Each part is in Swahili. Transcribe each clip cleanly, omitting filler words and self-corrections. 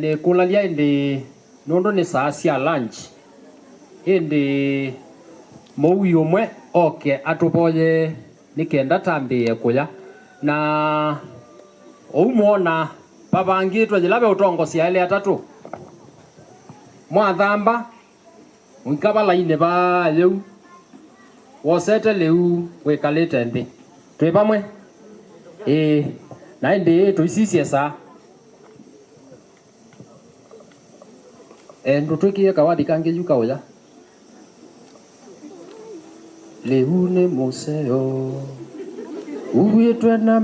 ni kulalia indi nondo ni saa cia lunch indi mui umwe oke atupoye nikenda tambie kuya na umuona babangitwe jilabe utongosia ile atatu mwathamba unkabala ine ba leu wosete leu wekalete ndi twi pamwe na ndi tuisisie saa ndutwikie kawathi kangi yuka uya leu ni museo uwitwe na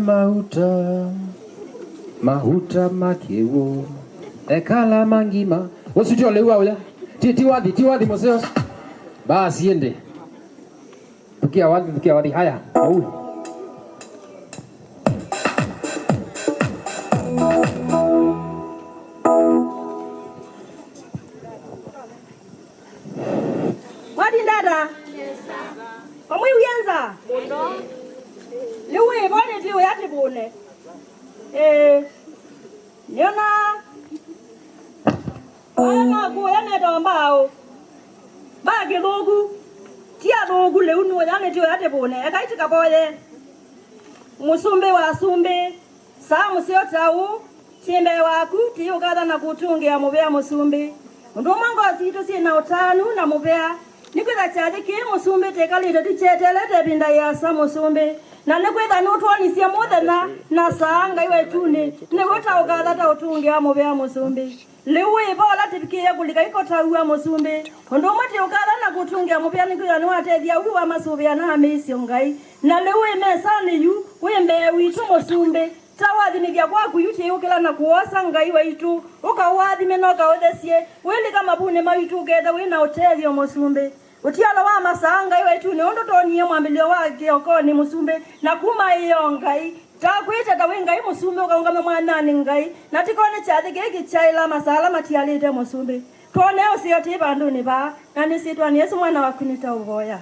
mahuta makiwu ekala mangima usitio leu uya tiwathi museo basi ende tukia wathi haya au wadi dada omwe uyanza bono liwe bone liwe yati bone nyona ana ku yana dombao bagi logu tia logu le unu yana tiwe yati bone akaiti kaboye musumbe wa sumbe sa musio tau chimbe waku tiyo kada na kutungia mubea musumbe ndo mangozi to sina utanu na mubea nikweza chaje ki musumbe tekalito tichetele tebinda ya sa musumbe na nikweza nutwani sia mothe na sanga iwe tuni niwota ukada ta utungia mubea musumbe lewe bola tipikie kulika iko taua musumbe ndo mate ukada na kutungia mubea nikweza niwatethia uwa masubia na amesi ngai na lewe mesani yu wembe witu musumbe tawathi ni gya kwaku yuti ukila na kuosa ngai waitu ukawathi menoka othesie wili kama bune maitu getha wina hoteli musumbe utiala wa masanga iwaitu ni ondo tonie mwambilio wake okoni musumbe na kuma iyo ngai takwita ta wingai musumbe ukaungame mwanani ngai na tikone chathi geki chaila masala matialite musumbe tone usioti bandu ni ba na nisitwa ni Yesu mwana wakunita uvoya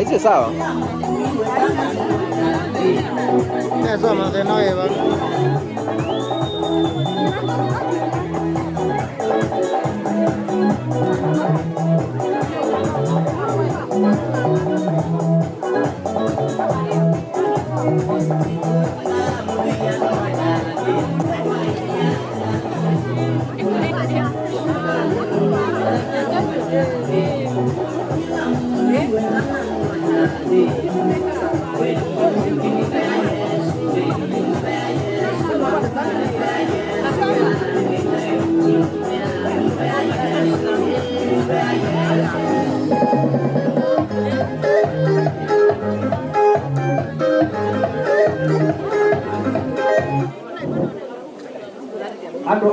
Hizi sawa. Soma tena Eva.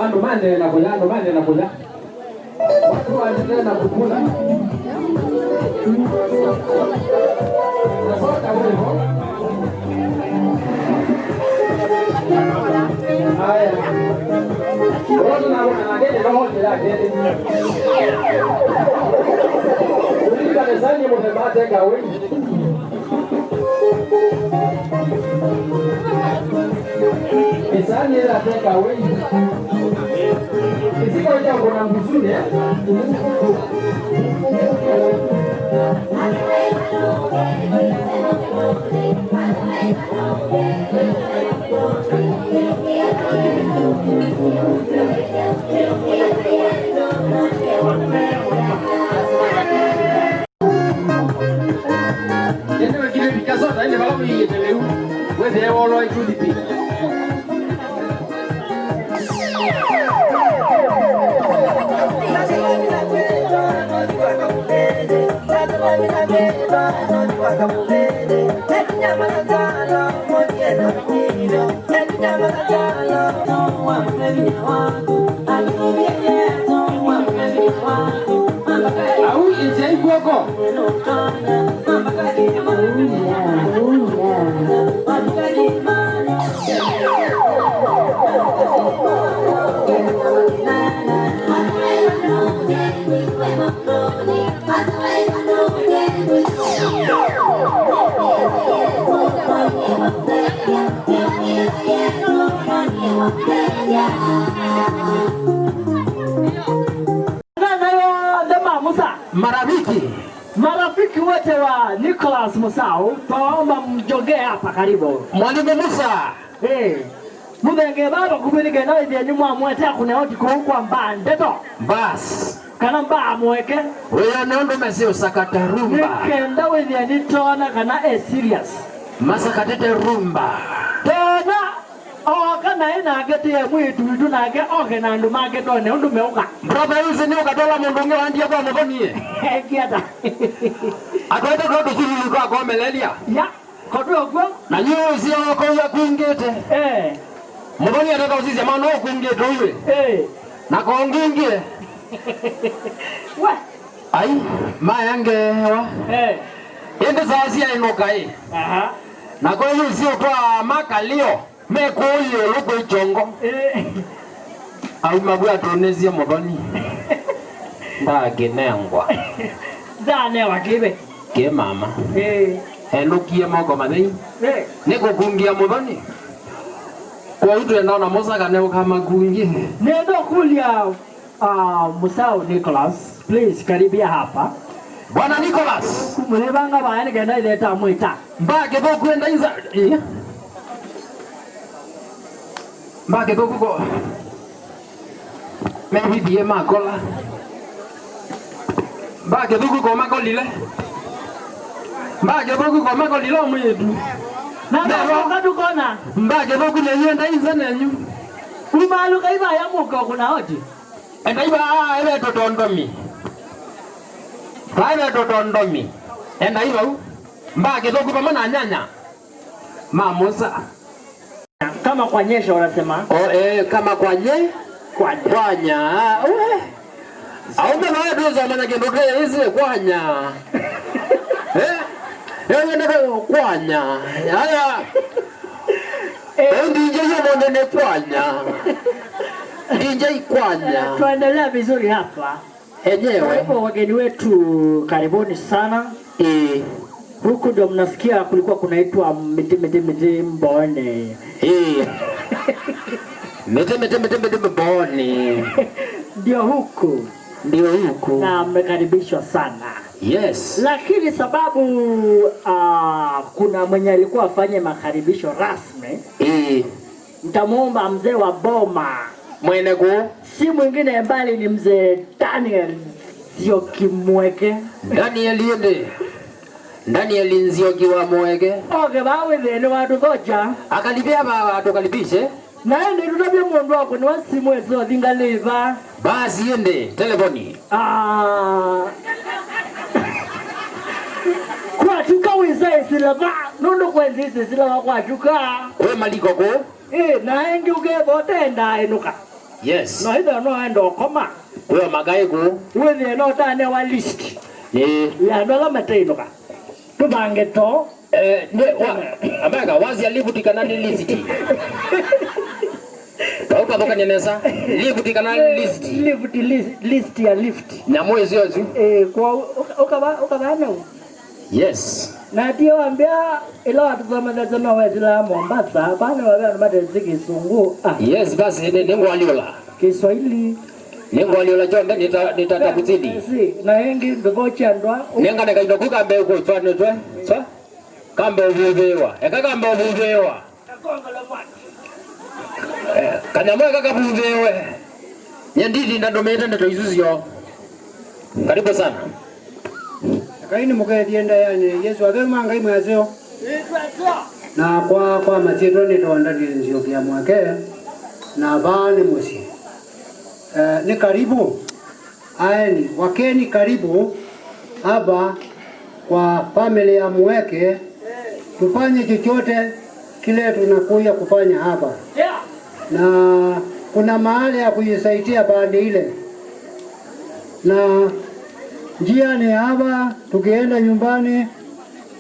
Ando mande na kuja, ando mande na kuja. Watu waendelee na kukula. Nasota wewe. Haya. Wote na gele kama wote la gele. Ulika lesani mtebate gawe. Lesani la teka wewe. Isiko ya kuna mzuri eh. Au ije kwako. Marafiki wote wa Nicholas Musau, tuomba mjongee hapa karibu. Mwalimu Musa. Mudenge baba kubirige na ile nyuma mwete kuna oti kwa mbandeto. Bas. Kana mba mweke. Wewe naondo mesio sakata rumba. Kenda wewe ni tona kana serious. Masakatete rumba. Tena kana ina agete ya mwitu vitu na age oge na ndu market one ndu meuka. Brother hizi ni ukatola mundunge wandi kwa mbonie. Kiata. Akwenda kwa dukuru kwa gomelelia. Ya. Kodogwo na nyuzi yako ya kuingete. Mboni ataka usizi maana kuingete wewe. Na kuingie. Wa. Ai, mayange wa. Ende zazi ya inokai. Aha. Na kwa hiyo sio kwa makalio. Mekuyo luko ichongo. Au mabua tonezia mboni. Ndage nengwa. Zane wakibe. Ke mama. Enukie mogo mathei. Niko kungia mboni. Kwa hiyo ndio na Musa kana kama kungi. Nendo kulia Musau Nicholas, please karibia hapa. Bwana Nicholas. Mulebanga baani genda ile tamuita. Mbake bo kwenda inza. Mbake bo kuko. Maybe die makola. Mbake bo kuko makolile. Mbake bo kuko makolile mwetu. Na baba tukona. Mbake bo kule yenda inza nenyu. Umalu kaiba ya muko kuna oti. Enda iba ebe totondomi. Baada totondomi. Enda iba u. Mbake bo kuko mana nyanya. Mamusa. Kama kwa nyesha unasema? Kama kwa nye? Kwanya. Au mwana wewe doza maana kindoke hizi kwanya. Yeye ndio kwanya. Haya. Ndio yeye kwanya. DJ kwanya. Tuendelea vizuri hapa. Enyewe. Kwa wageni wetu karibuni sana. Huku ndio mnasikia kulikuwa kunaitwa mete mbone. Mete mbone. Ndio huku. Na mmekaribishwa sana. Yes. Lakini sababu kuna mwenye alikuwa afanye makaribisho rasmi. Mtamuomba mzee wa boma. Mwenegu. Si mwingine mbali ni mzee Daniel Nzioki. Daniel Nzioki wa Mweke. Oge bawe ni watu goja. Akalibia watu kalibishe. Na ende tunabia mundu wako ni wasimu ezo dingaliva. Basi ende telefoni. Kwa tuka wiza isilava. Nundu kwenzi isilava kwa tuka. Kwe maliko ko? Na engi ugebo tenda enuka. Yes. Na hida no endo koma. Kwe magai ko? Wezi no tane wa list. Ya ndola mateinuka. Tubange to. Amaka wazi alivutikana ni listi. Kauka boka nyenesa livutikana list ya lift. Nyamwe ziozu. Kwa ukabana. Yes. Na ndio ambia ila watu zama na wazila Mombasa bana wale wanabada Kisungu. Yes basi nengo aliola. Kiswahili. Nengo aliola jonda nitakuzidi. Na wengi ndivyo chandwa. Nenga nikaenda kukambe uko twano twa. Sawa? Kambe uvuvewa. Kambe uvuvewa. Kanyamwe kakavuvewe. Nyandidi ndadometa ndatoizuzio. Karibu sana. Kaini mukethienda yani Yesu agema ngai mwazio. Na kwa matiro ni tonda nzio kia mwake na bani musi. Ni karibu. Aeni wakeni karibu hapa kwa family ya Mweke tufanye chochote kile tunakuja kufanya hapa, na kuna mahali ya kujisaidia pande ile, na njia ni hapa, tukienda nyumbani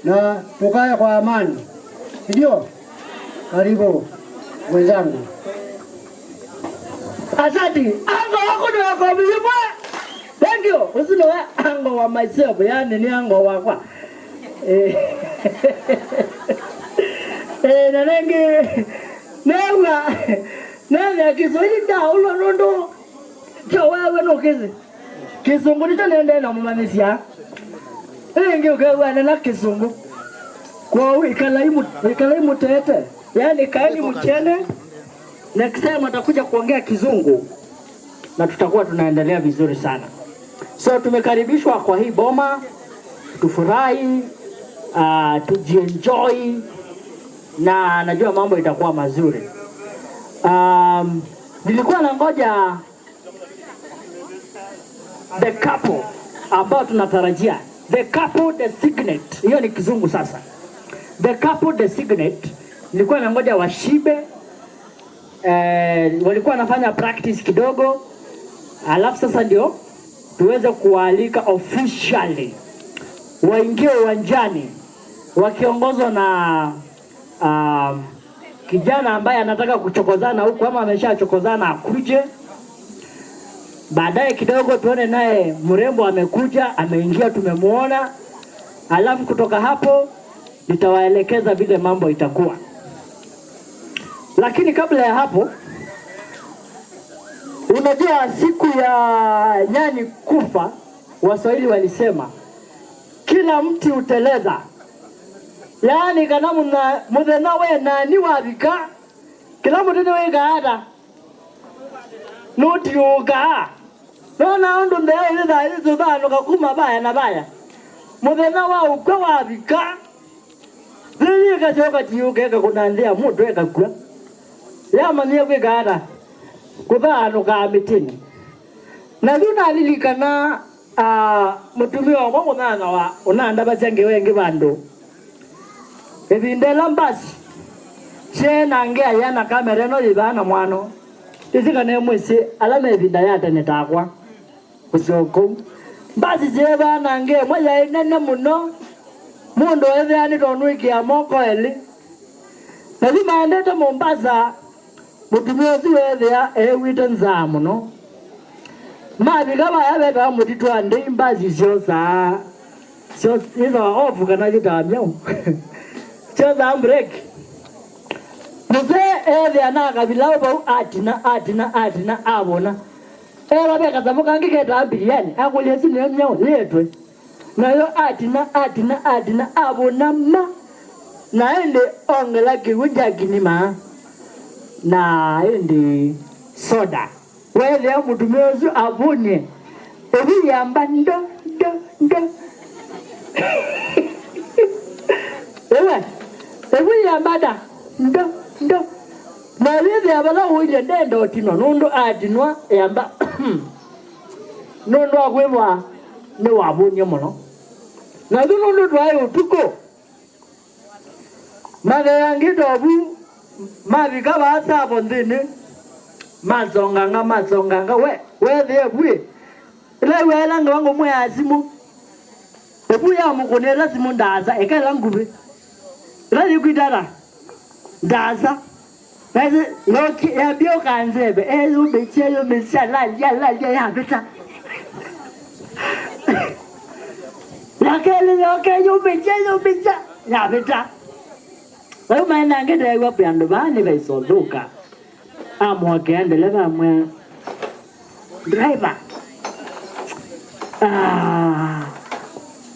na tukae kwa amani, ndio. Karibu wenzangu. Asante. Ango wako ni wako mjibwa. Thank you. Usino ango wa myself, yani ni ango wakwa. Na nengi Nanga Kiswahili da ulo nondo. Wewe no kizi. Kizungu ndicho nende na mmanisia. Nengi ukawa na Kizungu. Kwa ikalaimu tete. Yaani kaeni mchene. Next time atakuja kuongea Kizungu na tutakuwa tunaendelea vizuri sana. So tumekaribishwa kwa hii boma, tufurahi, tujienjoy na najua mambo itakuwa mazuri. Nilikuwa nangoja the couple ambao tunatarajia. The couple designate. Hiyo ni Kizungu sasa. The couple designate nilikuwa nangoja washibe. Walikuwa wanafanya practice kidogo, alafu sasa ndio tuweze kualika officially waingie uwanjani wakiongozwa na kijana ambaye anataka kuchokozana huku ama ameshachokozana akuje. Baadaye kidogo tuone naye mrembo amekuja, ameingia, tumemuona. Alafu kutoka hapo nitawaelekeza vile mambo itakuwa. Lakini kabla ya hapo, unajua siku ya nyani kufa, Waswahili walisema kila mti uteleza. Yaani kana muthena we nani wabika, kila mtu we gaada noti uga nona ndo ndio ile hizo bano kakuma baya na baya muthena wa ukwa wabika lili kachoka tiuke kakunandia mtu ekakua yama niye we gaada kuthano ka mitini na thuna lilikana mutumio wa mwana wa unanda basange wengi bandu ebindela mbasi chena ngea yana kamera no libana mwano tisika ne mwisi alama ebinda yata netakwa kusoko mbasi zeba nange moya nene muno mundo eve ani tonwiki ya moko eli lazima andete Mombasa mutumio ziweze ya ewite nzamu no mabi kama yabeta mutitu ande imbazi zioza sio hizo ofu kana kitamyo sio za break muze eve anaka bilao ba atina abona beka zamuka ngiketa abiliyani akulesi nemnyo letwe nayo atina abona ma naende ongela kiwuja kinima na ende soda wele mutumezu abunye ebi yamba ndo ebi yamba da ndo na lezi abala uye ndendo tino nundo adinwa yamba nundo akwemwa ne wabunye mono na nundo twaye utuko magayangi dobu mabika basa bondene mazonganga we the bwe ile wela ngongo mwazimu ebuya mukonela simundaza ekala ngube rali kwidara ndaza bese yoki yabyo kanzebe ubeche yo mesala ya beta lakele yoke yo beche ya beta wewe maana ngede wapi ando bani baisodoka amwake andeleva mwe driver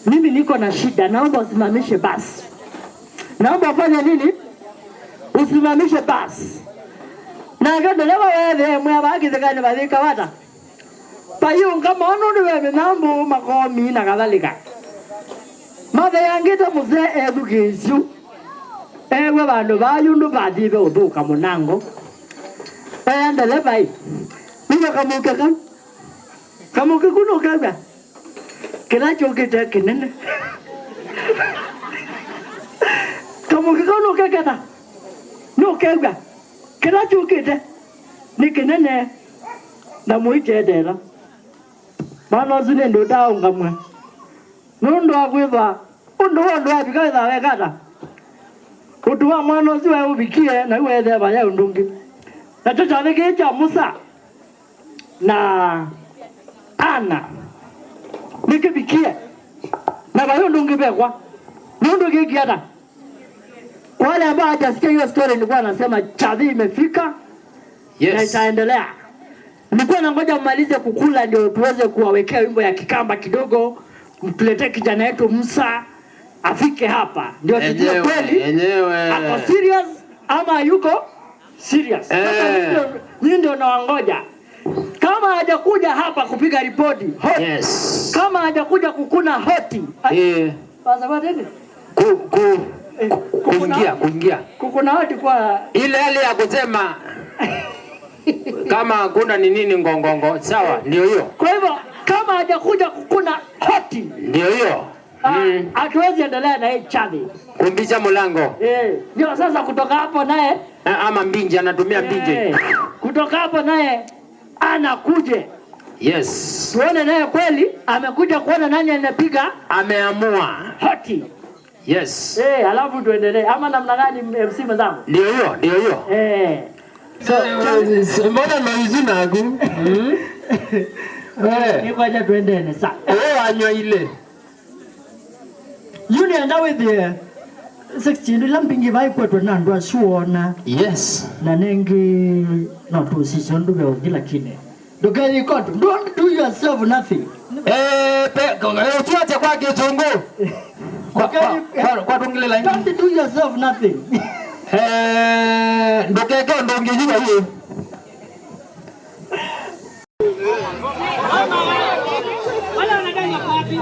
mimi niko na shida, naomba usimamishe basi. Naomba ufanye nini? Usimamishe basi. Na ngendeleva wewe mwe abaki zekane badika wata. Payunga mono niwe nambu makomi na kadhalika. Mothe yangita muze education. Ewe bandu bayundu badibe uduka munango. Ndeleva hii. Mimi kamuke kuno kaga. Kila chokita kinene. Kamukiko nukeketa. Nukega. Kila chukite. Nikinene. Na muichedera. Bana zine ndo daunga mwe. Nundo agwiva. Undo abikaitha wekata. Kutuwa mwana usiwe ubikie na uwethe baya undungi. Na tuchavike cha Musa na Ana nikibikie na baya undungi bekwa. Nundo kikiata. Kwa wale ambao hajasikia hiyo story nilikuwa nasema chadhi imefika. Yes. Na itaendelea. Nilikuwa nangoja mmalize kukula ndio tuweze kuwawekea wimbo ya Kikamba kidogo. Mtuletee kijana yetu Musa afike hapa. Ndio tujue kweli ako serious ama yuko serious. Nyinyi ndio nawangoja. Kama hajakuja hapa kupiga ripoti hoti. Yes. Kama hajakuja kukuna hoti. Basa kwa nini? Kuingia. Kukuna hoti kwa ile hali ya kusema kama hakuna ni nini ngongongo. Sawa, ndio hiyo. Kwa hivyo kama hajakuja kukuna hoti. Ndio hiyo. Hatuwezi endelea na hii chadi. Kumbisha mlango. Ndio sasa kutoka hapo naye ama mbinje anatumia mbinje. Kutoka hapo naye anakuje. Yes. Tuone naye kweli amekuja kuona nani anapiga, ameamua hoti. Yes. Alafu tuendelee. Ama namna gani MC mzangu? Ndio hiyo. So, mbona maizina agu? Niko aje tuendelee sasa. Anywa ile. Yuni andawe the 16 lampingi vai kwetu na ndo asuona. Yes. Na nengi na position ndo beo kila kine. Dogani kotu, don't do yourself nothing. Tuache kwa kitungu. Kwa tungile la don't do yourself nothing. Ndokeke ndongejiwa hiyo. Wala wanadai kwa wapi?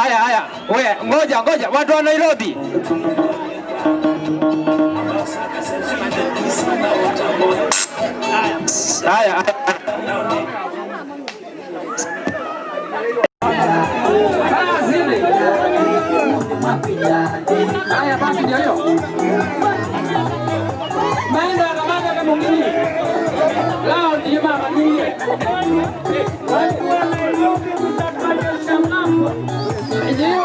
Haya. Wewe ngoja watu wa Nairobi. Haya. Haya basi ndio hiyo. Maenda kamata kama mwingine. Lao ndio mama niye. Watu wa Nairobi mtakapata mambo. Ndio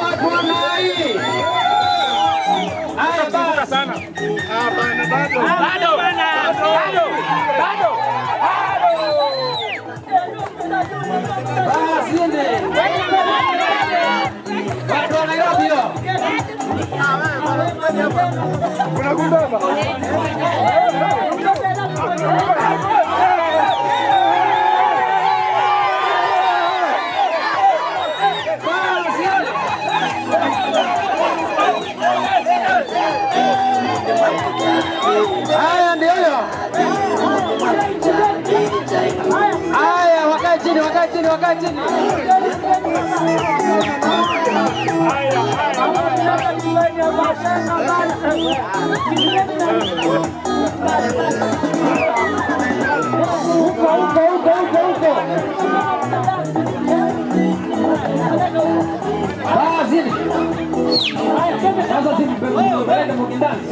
Haya ndio hiyo. Haya, wakae chini, wakae chini, wakae chini. Huko. Zidi. Sasa zidi mbele mkindani.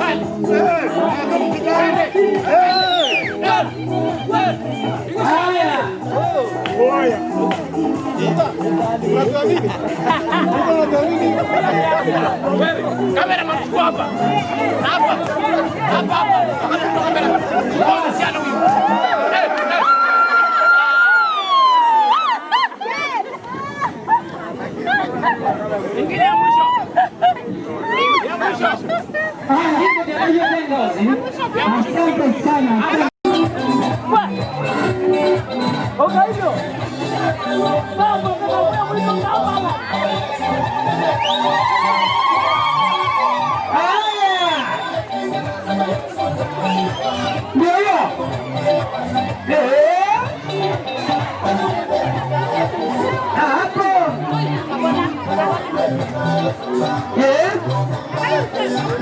Kamera machukua hapa. Hapa. Kamera. Ingine ya mwisho. Asante sana.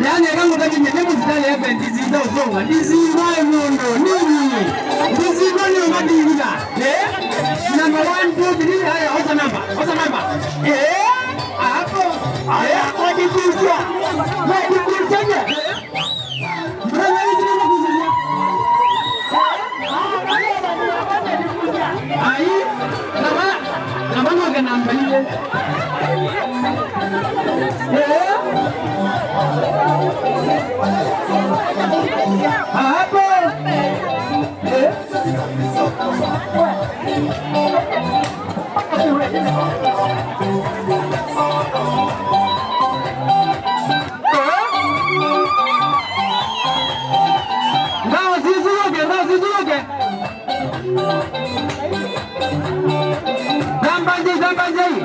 Yani kama kati nyemebu zitale hapa ndizi ndio songa. Ndizi wae mundo nini? Ndizi ndio madinga. Number 1 2 3 haya oza namba. Hapo. Haya kodi kuja. Kodi kuja. Mbona hizi kuja? Ai, na mama kana mbele. Hapo. Zambanjai.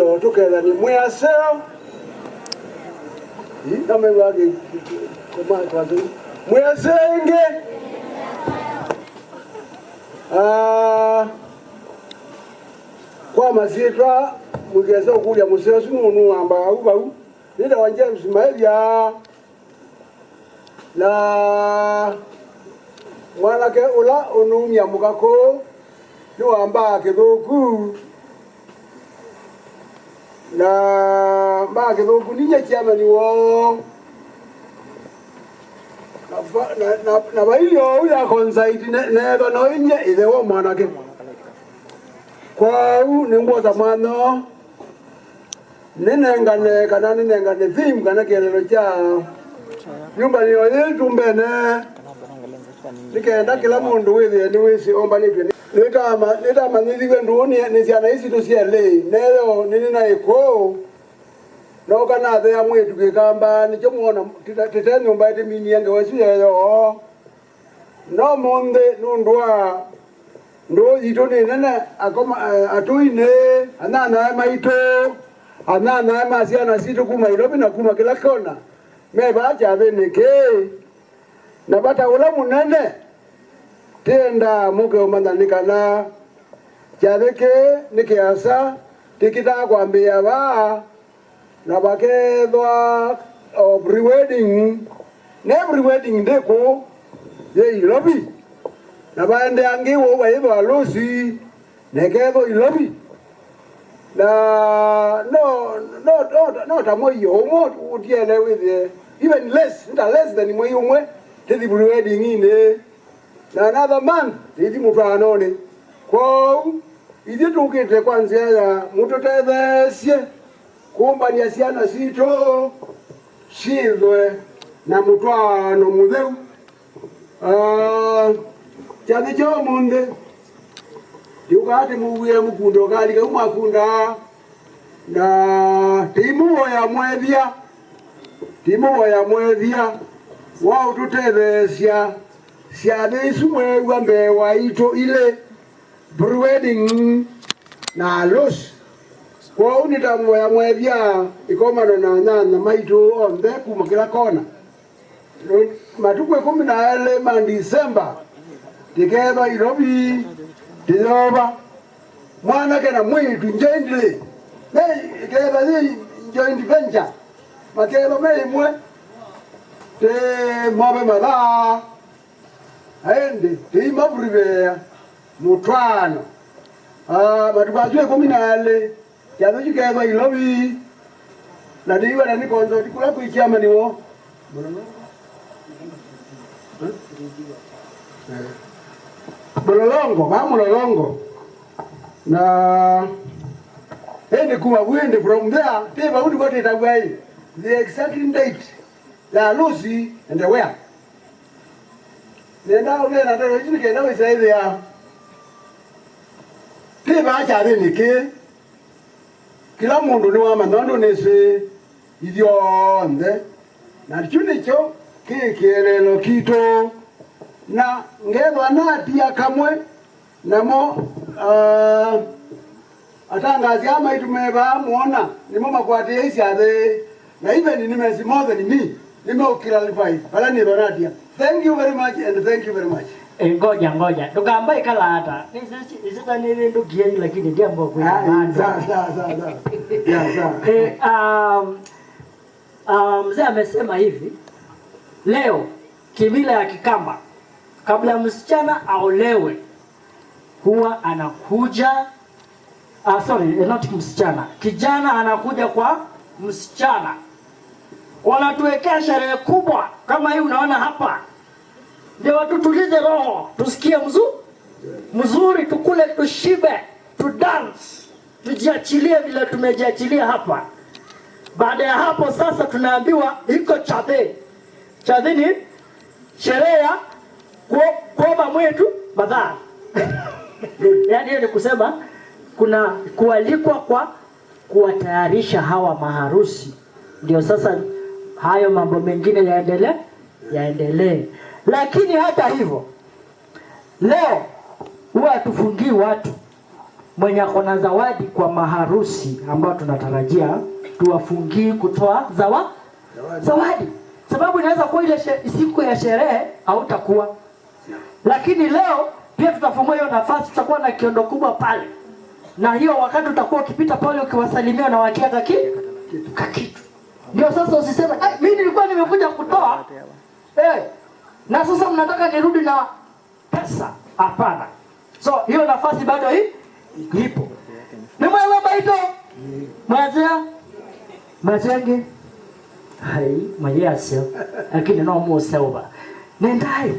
ito tuketha ni mwaseo kama wage kama kwazo mwasenge kwa masitwa mugeza okulia museo sununu amba ubau nida wanje Ismailia na mwanake ula unumya mugako niwamba kithuku na mba kithuku ninye chairman wo na bailio uya consaid netho no inye ithe wo mwanake kwau ningwoza mwana ninengane kana ninengane thim kana kielelo cha nyumba ni oye tumbene nikenda kila mundu withie ni wisi omba nipye nita manithiwe nduni ni ciana ici tuciele nero nini na iko no kana the amwe tukikamba ni chomuona tete nyumba ite mini yange wesu yeyo no monde nundwa ndo ito ni nene akoma atuine anana maito anana masiana situ kuma ilobi na kuma kila kona me bacha beneke na bata ula munene tenda muke omandanikana cyadeke nikiasa tikita kwambia ba na bakedwa pre-wedding ne pre-wedding ndeko ye ilobi na baende angiwo bayiba alusi nekedo ilobi na no tamoyo omo utiele with even less than moyo umwe tedi pre-wedding ine na another month idi mufanone kwa idi tukite kwanzia ya mutotethesie kumbania ciana cito cithwe na mutwano mutheu chathi cho munde yukati muwie mukundo kali ka umakunda na timu ya mwethia wao tutethesia ciana icu mwewa mbewa ito ile pre-wedding na los kwa unita ya mwethia ikomano na nyanya maitu onthe kuma kila kona matuku 12 ma December tiketha irobi tiroba mwanake na mwitu njendile iketha zi joint venture maketha meimwe te mobe mathaa aende teima buribea mutwano matubazwe 12 kyatho kiketha ilobi na diwa na nikonzo tikula kuichama niwo mulolongo na ende kuwa wende from there teba udi kote itagwai the exact date la Lucy and where nenda ule na tero chini kenda wisa hivi ya teba acha nike kila mundu ni wa manondo nese idionde na chuni cho kielelo kito na ngedwa natia kamwe namo atangazi ama itumeba muona nimo makwati isi ade na even nimesi more than me nimo clarify pala ni donatia. Thank you very much and thank you very much. Ngoja tukamba ikala hata nisita nile ndukieni lakini ndio ambapo kwa mzee amesema hivi leo kimila ya Kikamba kabla msichana aolewe huwa anakuja not msichana, kijana anakuja kwa msichana, wanatuwekea sherehe kubwa kama hii unaona hapa, ndio watutulize roho, tusikie mzuri, tukule, tushibe, tudance, tujiachilie vile tumejiachilia hapa. Baada ya hapo sasa tunaambiwa iko chadhe ni sherehe ya kuomba mwetu madhara. Yaani ni kusema kuna kualikwa kwa kuwatayarisha hawa maharusi, ndio sasa hayo mambo mengine yaendelee. Lakini hata hivyo leo huwa tufungii watu mwenye akona zawadi kwa maharusi ambao tunatarajia tuwafungie kutoa zawadi. Sababu inaweza kuwa ile siku ya sherehe hautakuwa. Lakini leo pia tutafungua hiyo nafasi, tutakuwa na kiondo kubwa pale. Na hiyo wakati utakuwa ukipita pale ukiwasalimia na wakiaga kitu. Ndio sasa usiseme, mimi nilikuwa nimekuja kutoa. Na sasa mnataka nirudi na pesa. Hapana. So hiyo nafasi bado ipo. Ni mwana baito. Mwazia. Mazenge. Hai, mayasio. Lakini no mo selva. Nendai.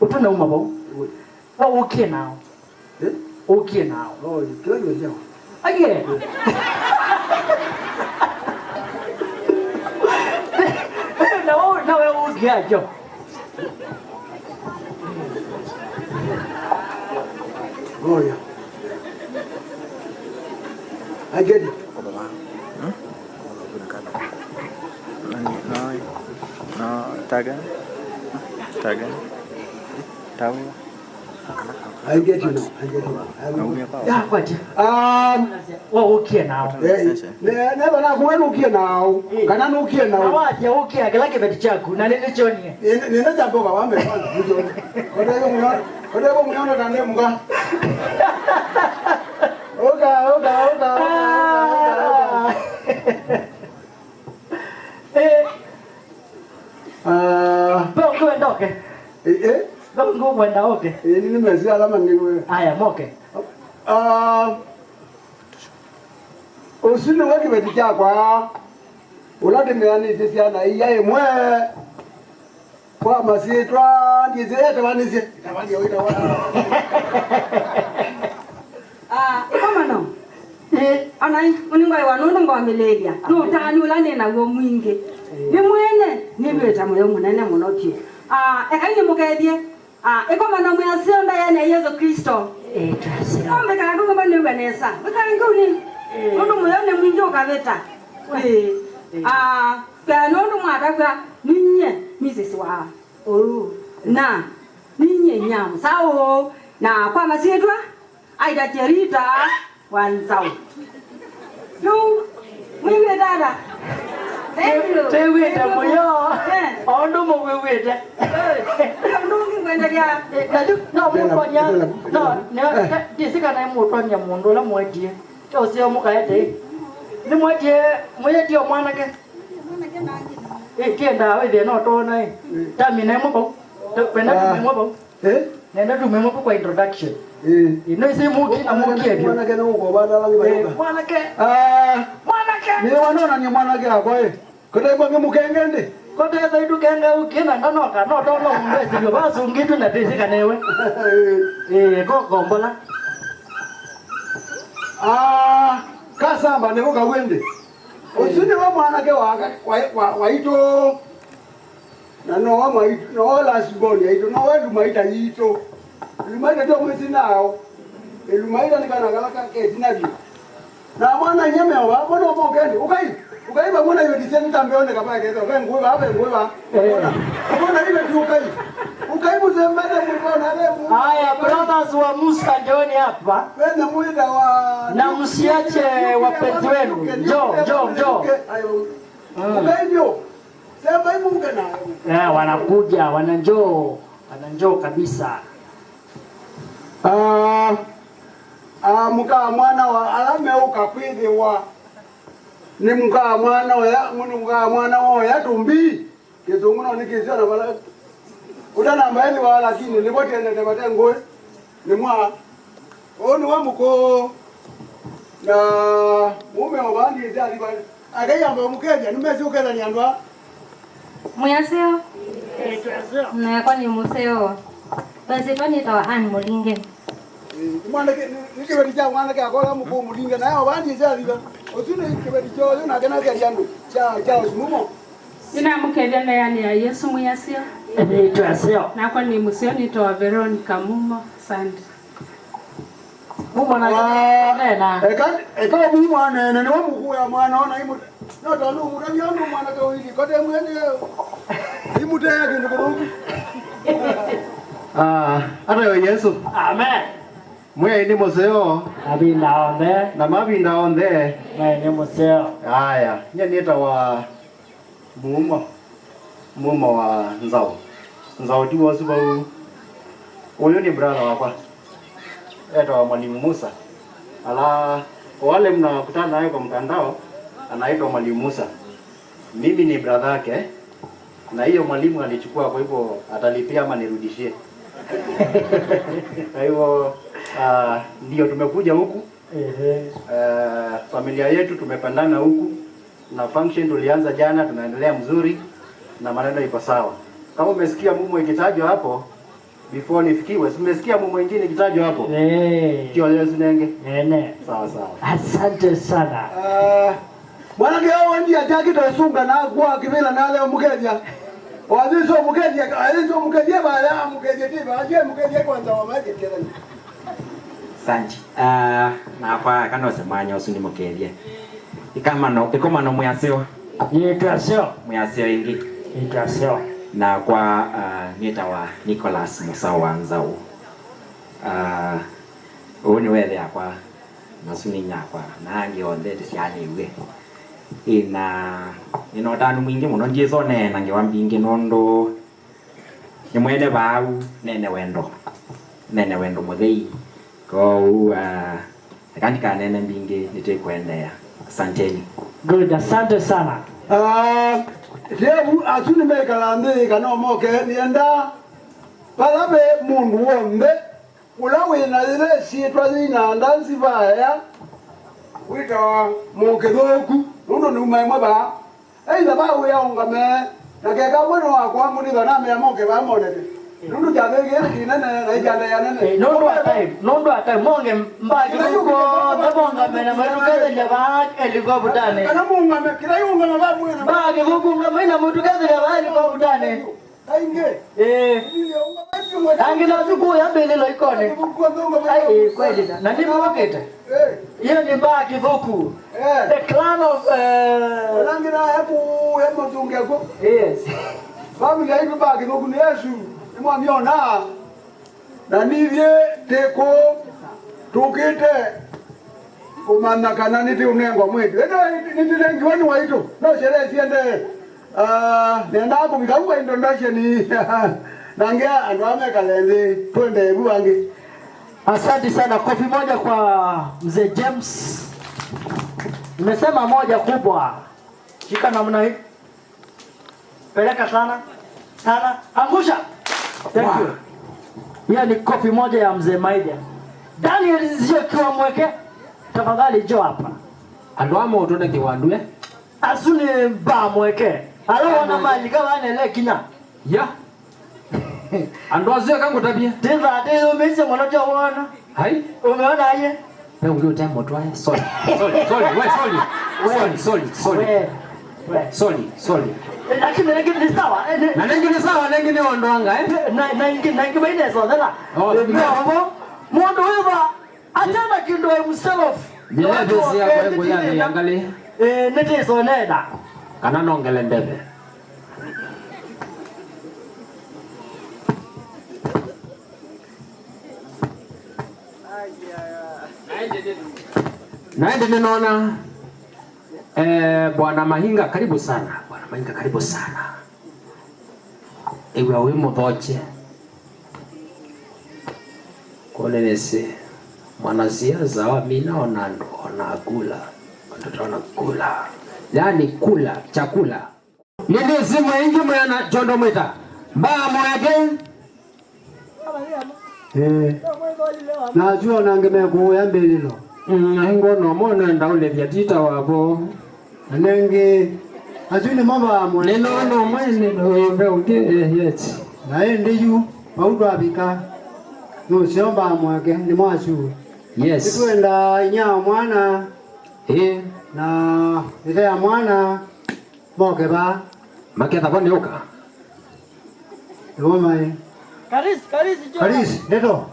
Utana umabo. Wa okay now. Okay now. Oh, kila ndio. Again. Na wewe ukiacho. Gloria. I get it. No, taga. Tahu. I get you now. Yeah, what? Okay now. Never na kuwenu ukie nao. Kana nukie nao. Awaje okay akalake beti chako na nini choni. Nina jambo kwa wambe kwanza. Kodego muona tande mga. Oga. Bongo ndoke. Bongo kwenda okay. Nini nimezia alama ngiwe. Haya moke. Usini weki beti chakwa. Ulake meani sisiana iyae mwe. Kwa masitwa ndize etabanisi. Tabani yoita wana. Ikomano. Anai uningwa wanono ngwa melelia. No tani ulane na go mwinge. Ni mwene ni beta moyo munene munotio. Ekanye mukebie. Ikomano mwasionda yana Yesu Kristo. Ombe kana ngoma ni Vanessa. Bakanguni. Ndo moyo ne mwinge okabeta. Kwa nono mwata kwa ninye Mrs. wa. Na ninye nyam sao na kwa masitwa aida cherita wanzao. Mimi dada. Teweta moyo. Ondo mo weweta. Ndo ngwendalia. No mutonya. No, disika na mutonya mundu la mwaje. Osio mukaete. Ni mwaje, mwaje omwana ke. Kienda wewe no to nai. Tami na mo. Penda tumemo bo. Nenda tumemo kwa introduction. Ino ise muki na muki ebyo. Mwana ke no ko bana langi bayoka. Mwana ke. Ni wanona ni mwana ke akwae. Kote mwange mukengende. Kote zaidu kenga ukina ndanoka no to no mwezi byo basungitu na tisika newe. Ko gombola. Kasamba ne ko kawende. Usini wa mwana ke waito. Na no wa maito no last born yaito no wedu maita yito. Lumaita to mwezi nao. Lumaita ni kana galaka ke tinabi. Na mwana nyeme wa mwana mo kende. Ukai ba mwana yodi sema tambeone kama kezo. Ngwe ba. Mwana ile tu ukai mzembele mwana leo. Haya brothers wa Musa Joni hapa. Wenda muida wa na msiache wapenzi wenu. Njoo. Ukai ndio. Sema hivi unge nayo. Wanakuja, wananjoo kabisa. Muka mwana wa alame ukakwidhi wa ni muka mwana wa ya tumbi kizunguno nikizio na bala udana mbaeni wa lakini ni bote ende tebate ngoe ni mwa oni wa muko na mume wa bandi zali bali agayamba mukeja nimezi ukeza ni andwa Muyaseo. Na kwa ni museo. Basi kwa ni tawa an mulinge. Mwana ke nikibeti cha mwana ke akola muko mulinge na yo bandi zali ba otune nikibeti cho yo na kana ke yandu cha mumo Ina mukebya na yani ya Yesu Muyaseo. Twaseo. Na kwa ni museo ni tawa Veronica Mumo Sandi. Mumo na nena. Eka mumo nene ni wa muku ya mwana ona imu no to lu mura nyono mwana ke wili kote mwene imu te ya kindu kurungi Hata yo Yesu. Amen. Mwe ni museo. Abinda onde. Na mabinda onde. Mwe ni museo. Haya, nye nita wa Muuma wa Nzao. Nzao tu wasu bau. Huyu ni brother wakwa. Wa Mwalimu Musa. Ala wale mnakutana naye kwa mtandao anaitwa Mwalimu Musa. Mimi ni brother yake. Na hiyo mwalimu alichukua, kwa hivyo atalipia ama nirudishie. Kwa hivyo ndio tumekuja huku. Familia yetu tumepandana huku na function tulianza jana, tunaendelea mzuri na maneno iko sawa. Kama umesikia mumo ikitajwa hapo before nifikiwe, umesikia mumo ingine ikitajwa hapo? Kio leo Sunenge. Sawa sawa. Asante sana. Mwana gao ndi ataki tosunga na kwa kibila na leo mukeja. Waziso mukeja, alizo mukeja bala mukeja tiba, aje mukeja kwanza wa maji tena. Sanji. Na kwa kano semanya usuni mukeja. Ikoma no muyaseo. Yekaseo. Muyaseo ingi. Yekaseo. Na kwa nitawa Nicholas Musa wa Nzao. Oni wele akwa nasuni nyakwa na angi onde tisiani uwe. Ina tanu mwingi muno njeso nena ngiwambingi nondo ni mwene bau nene wendo muthei ko akandika nene mbingi nitekwendea. Asanteni. Good, asante sana. Leo atuni mekala ndi kana moke nienda palabe mundu wonde ulawe na ile sietwa zina ndansi baya wita moke doku ndo ni umemwe ba aidha ba we ongame na keka mwana wako muni na me moke ba monete ndo jabege kinene na ijanda ya nene ndo atai monge mbaji ko ndabonga mena marukaze jaba eliko butane kana munga me kila yunga ba mwana baage kukunga mena mutukaze jaba eliko butane ainge angina siku ya mbele lo ikone ai kweli na ndipo waketa hiyo ni baki huku the clan of angina hebu tungeko yes familia hiyo baki huku ni Yesu ni mwamiona na nivye teko tukite kumana kana niti unengwa mwetu niti nengi wani waito no sherehe siende nenda kumikamu introduction nangia andwame kalende twende buwangi. Asante sana, kofi moja kwa mzee James. Nimesema moja kubwa. Shika namna hii. Peleka sana. Angusha. Thank you. Hiyo ni kofi moja ya mzee Maida. Daniel zio kiwa mweke. Tafadhali jo hapa. Andwamo utone kiwandwe. Asuni ba mweke. Alawa na mali kama anele kinya. Ya. Andwazio kangu tabia. Teza umeze mwanaja wana. Hai. Umeona aje? Wewe ungeo time motwae. Sorry. Lakini ni sawa. Na nengine ondwanga Na ingi baina sawa dala. Mondo wewe atana kindo himself. Bila besi ya kwa yani angalia. Nete so neda. Kana nongele mbebe. Naende ninaona Bwana Mahinga karibu sana. Bwana Mahinga karibu sana. Ewe awe mudhoche. Kolelese mwanasiasa wa mina onagula. Watoto wanakula. Yani kula chakula. Nende simu ingi mwana chondo mwita. Mbaa mwage. Najua nangeme kuya mbelilo. Ngono mona ndaule vyatita wabo. Nenge ajuni mama amone no mwene no mbe yet. Na ende yu paudu abika. No siomba mwake ni mwachu. Yes. Twenda nya mwana. Na ile ya mwana moke ba. Maketa bone oka. Ngoma Karis neto.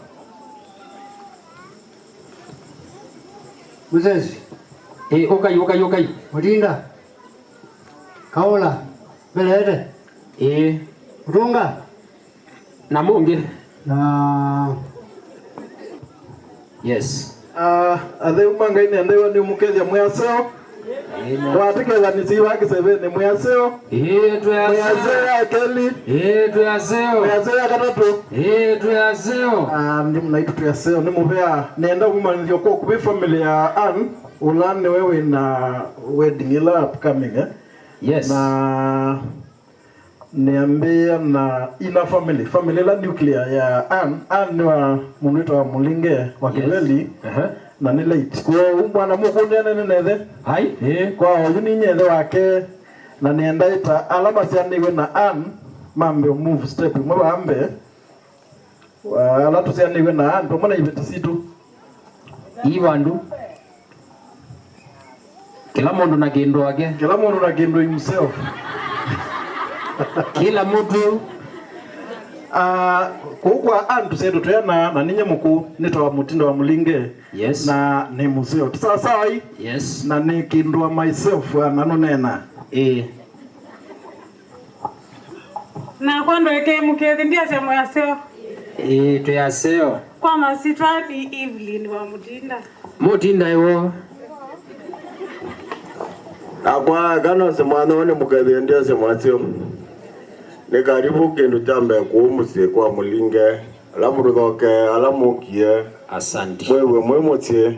Muzezi. Oka. Mutinda. Kaola. Belede. Runga. Na monge. Na Yes. Athe umangaine ndewa ni mukethia mwaseo. Watikela ni siwa kisevene mwaseo. Mwaseo akeli. Twaseo. Mwaseo akatatu. Twaseo. Ndi mnaitu twaseo ni muvea nenda kumanithio kwa kubi family ya Ann ulane wewe na wedding ila upcoming Yes. Na niambia na ina family la nuclear ya Ann ni wa munito wa Mulinge wa Kibeli. Na ni late kwa bwana mukundene nethe hai kwa yuni nyethe wake na nienda ita alama cianiwe na Ann mambe move step mwe bambe ala tucianiwe na Ann tumona ibeti situ ibandu kila mundu na kindu wake, kila mundu na kindu himself. Kila mtu kwa antu setu tuyana na ninye muku nitwa Mutindo wa Mulinge. Yes. Na ni museo sawa hii. Yes. Na ni kindu wa myself nanonena na kwando eke mukethi ndia semo yaseo tuyaseo kwa masitwa ni Evelyn wa Mutinda iwo akwa kana semwana one mukethi ndia semo yaseo ni karibu kindu chambe kuumusie kwa Mulinge alamu ruthoke alamu kie asante wewe mwemotie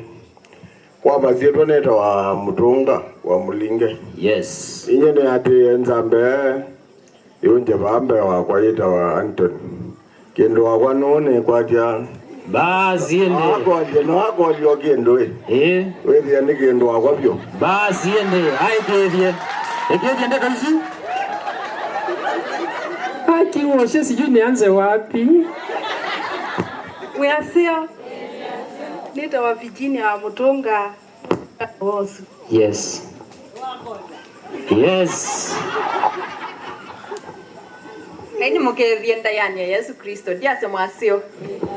kwa mazieto neta wa Mutunga wa Mulinge. Yes. Inye ni ati nzambe yonje bambe wa kwa ita wa Anton kendo wa none kwa tia basi ende ako jeno ako lyo kendo wewe ni kendo wa byo basi ende aitevye ekevye ende kanzi haki ngoshe sijui nianze wapi Mwaseo nita wa Virginia wa Mutunga wosu. Yes. Yes. Kaini mukethi ndayani ya Yesu Kristo ndiase mwaseo.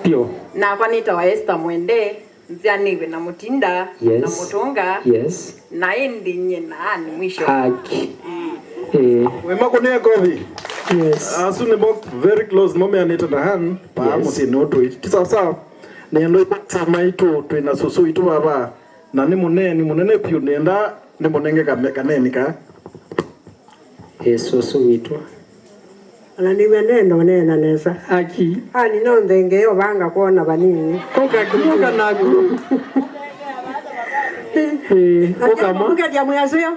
Pio. Na kwa nita wa Esther Mwende nzianiwe na Mutinda na Mutunga. Yes. Na endi nye na ani mwisho. Haki. Wema kone kovi. Yes. Asune bok very close mome anita na han pa musini otu kisa sawa. Nendo ipatama itu tuina susu itu baba na ni munene pio nenda ni munenge kaneni ka susu itu ana ni wenendo nena nesa haki ani no ndenge yo banga kuona banini koka kimuka nagu koka muka dia mwaseo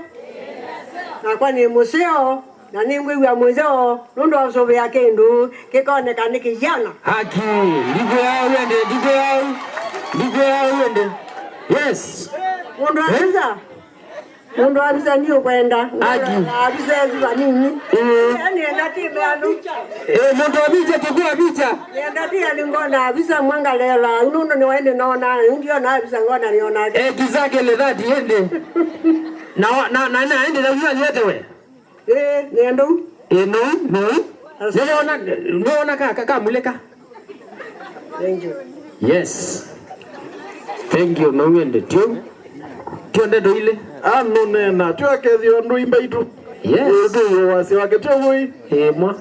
na kwa ni museo na ni ngwi wa museo ndo asobe yake ndo kikone kaniki jana haki ndivyo yao wende yes Mundu abisa ndio kwenda abisa ziba nini yani ndati melu mundu abija kugua bicha ndati alingona abisa mwangalela unundo ni waende naona ndio na abisa ngona niona kizake le dhati ende na ende na yule yetewe nendo no kaka muleka. Thank you. Yes. Thank you no wende tu tuende do ile anu nena twakethio ndu imbaitu. Yes. Ndu wasi wake togoi mwa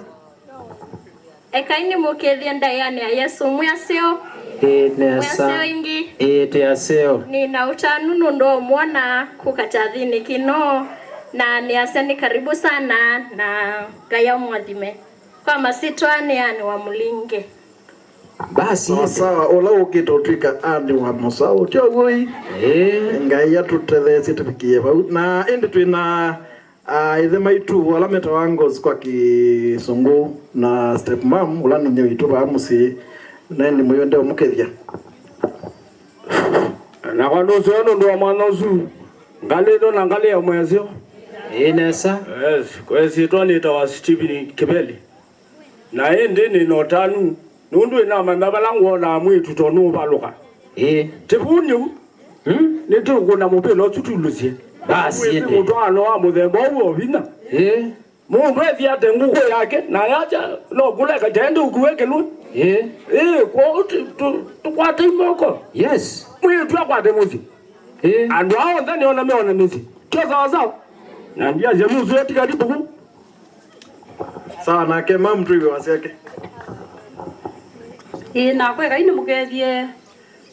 ekaini mukethi ndayani ya Yesu mwaseo nesa ingi tuyaseo nina utanu ndo muona kukachathini kino na ni aseni karibu sana na gaya mwadhime kwa masitwani yani wa Mulinge. Basi sawa ola ukito twika andi wa musao togoi ngai atutethesi tupikie bau na indi twina ithe maitu wala meta wango kwa Kisungu na step mom ula ni nyitu ba musi na ndi muyonde omukethia na kwa ndo zono ndo mwana zu ngale ndo na ngale ya mwezio nesa yes kwa sitwa ni tawa Stephen Kibeli na ende ni notanu nundu ina mandabalango na mwitu tonu baluka tibunyu ni tukuna mupelo tutuluzie basi ende mutwano wa muthemba wo bina mundu ethi ate nguko yake na yacha no kuleka jende ukuweke lu kwa tukwate moko yes mwitu akwate muzi andu hao ndani ona meona mizi kio sawa sawa na ndia jemuzu eti karibu sawa na ke mam tuiwe wasiake na kwega ini mukethie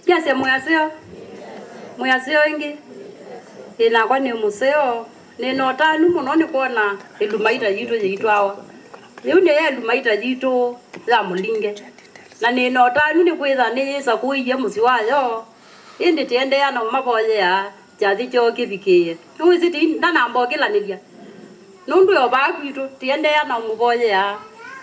Kiasi mwasio. Mwasio ingi. Ina kwa ni museo. Ni nota muno ni kuona ilumaita jitu yitwawa. Liunde ya ilumaita jitu za mulinge. Na ni nota ni kwitha ni sa kuiye musiwayo. Indi tiende ya na maboye ya jathi cho kibikie. Nuzi ti ndana mbogela nidia. Nundu yo bakitu tiende ya na muboye ya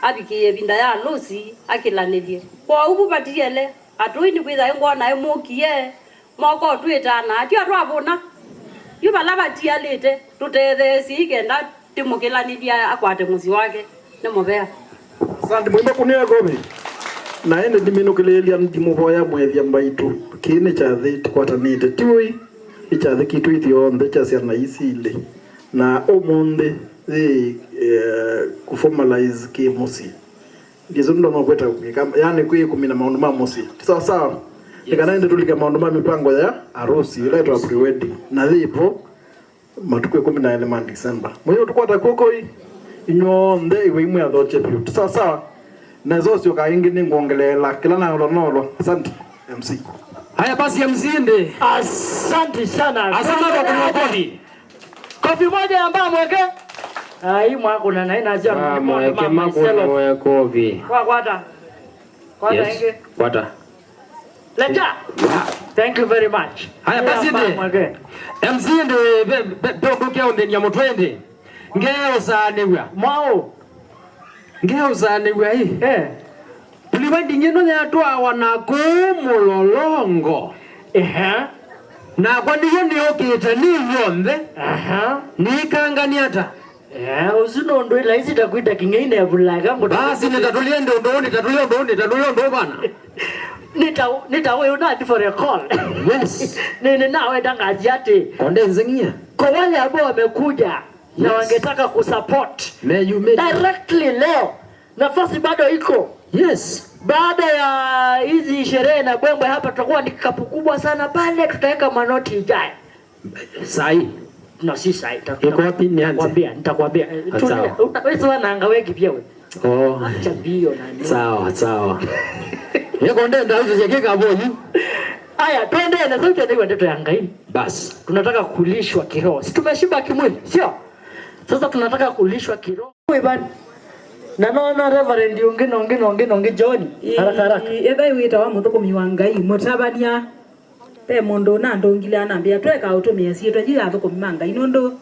abikie binda ya losi akilanidie. Kwa ubu patiele atuini kwitha ngona emukie moko twitana atio twabuna. Yuba laba tialete tutethe sigenda timukilanidia akwate muzi wake ne mubea. Asante mwimba kunia gobe. Na ende ndiminukelelia ndimuboya mwethia mbaitu kine cha thiti kwatanite tiwi icha thikitu ithionthe cha ciana isile na omonde kuformalize ki musi ndizo ndo makweta yani kwi kumina maundu ma musi sawa sawa nikana ende tulika maundu ma mipango ya harusi ile to pre-wedding na thipo matukwe 14 December mwenye tukwata koko inyonde iwe imwe athoche pio sawa sawa na zote ukaingi ni ngongelela kila na nolo. Asante MC. Haya basi MC ndi. Asante sana. Asante kwa kuniokofi. Kofi moja ambayo mweke. Hii mwako na naina jana. Mweke mako kofi. Kwa kwata. Kwata ingi. Kwata. Leta. Thank you very much. Haya basi ndi. MC ndi ndoke onde ya mutwende. Ngeo sana wewe. Mwao. Ngeo zane wai Puliwandi ngeno nyatwa wanakumulolongo na kwa niyo niokita ni yombe nikanganyata usino ndo ila hizi takuita kingeine ya vulaga basi nitatulia ndo bana nitawe unati for a call. Yes. Nini nawe tangazi ati konde nzingia kwa wale ambao wamekuja na wangetaka kusupport directly leo nafasi bado iko. Yes. Baada ya hizi sherehe na bwembwe hapa tutakuwa ni kikapu kubwa sana pale tutaweka manoti ijaye. Sai. No si sai. Iko wapi nianze? Nitakwambia. Wewe sawa na anga wengi pia wewe. Oh. Acha bio na. Sawa. Yeko ndenda hizo yakeka bonyi. Aya twende na sauti ndio ndio yanga hii. Basi tunataka kulishwa kiroho. Si tumeshiba kimwili, sio? Sasa tunataka kulishwa kiroho. Wewe na naona reverend ongeno John haraka eba wita wa muthukumi wa Ngai mutabania pe mundu na ndongile anambia tweka utumie cietwa jira thukumi ma Ngai nundu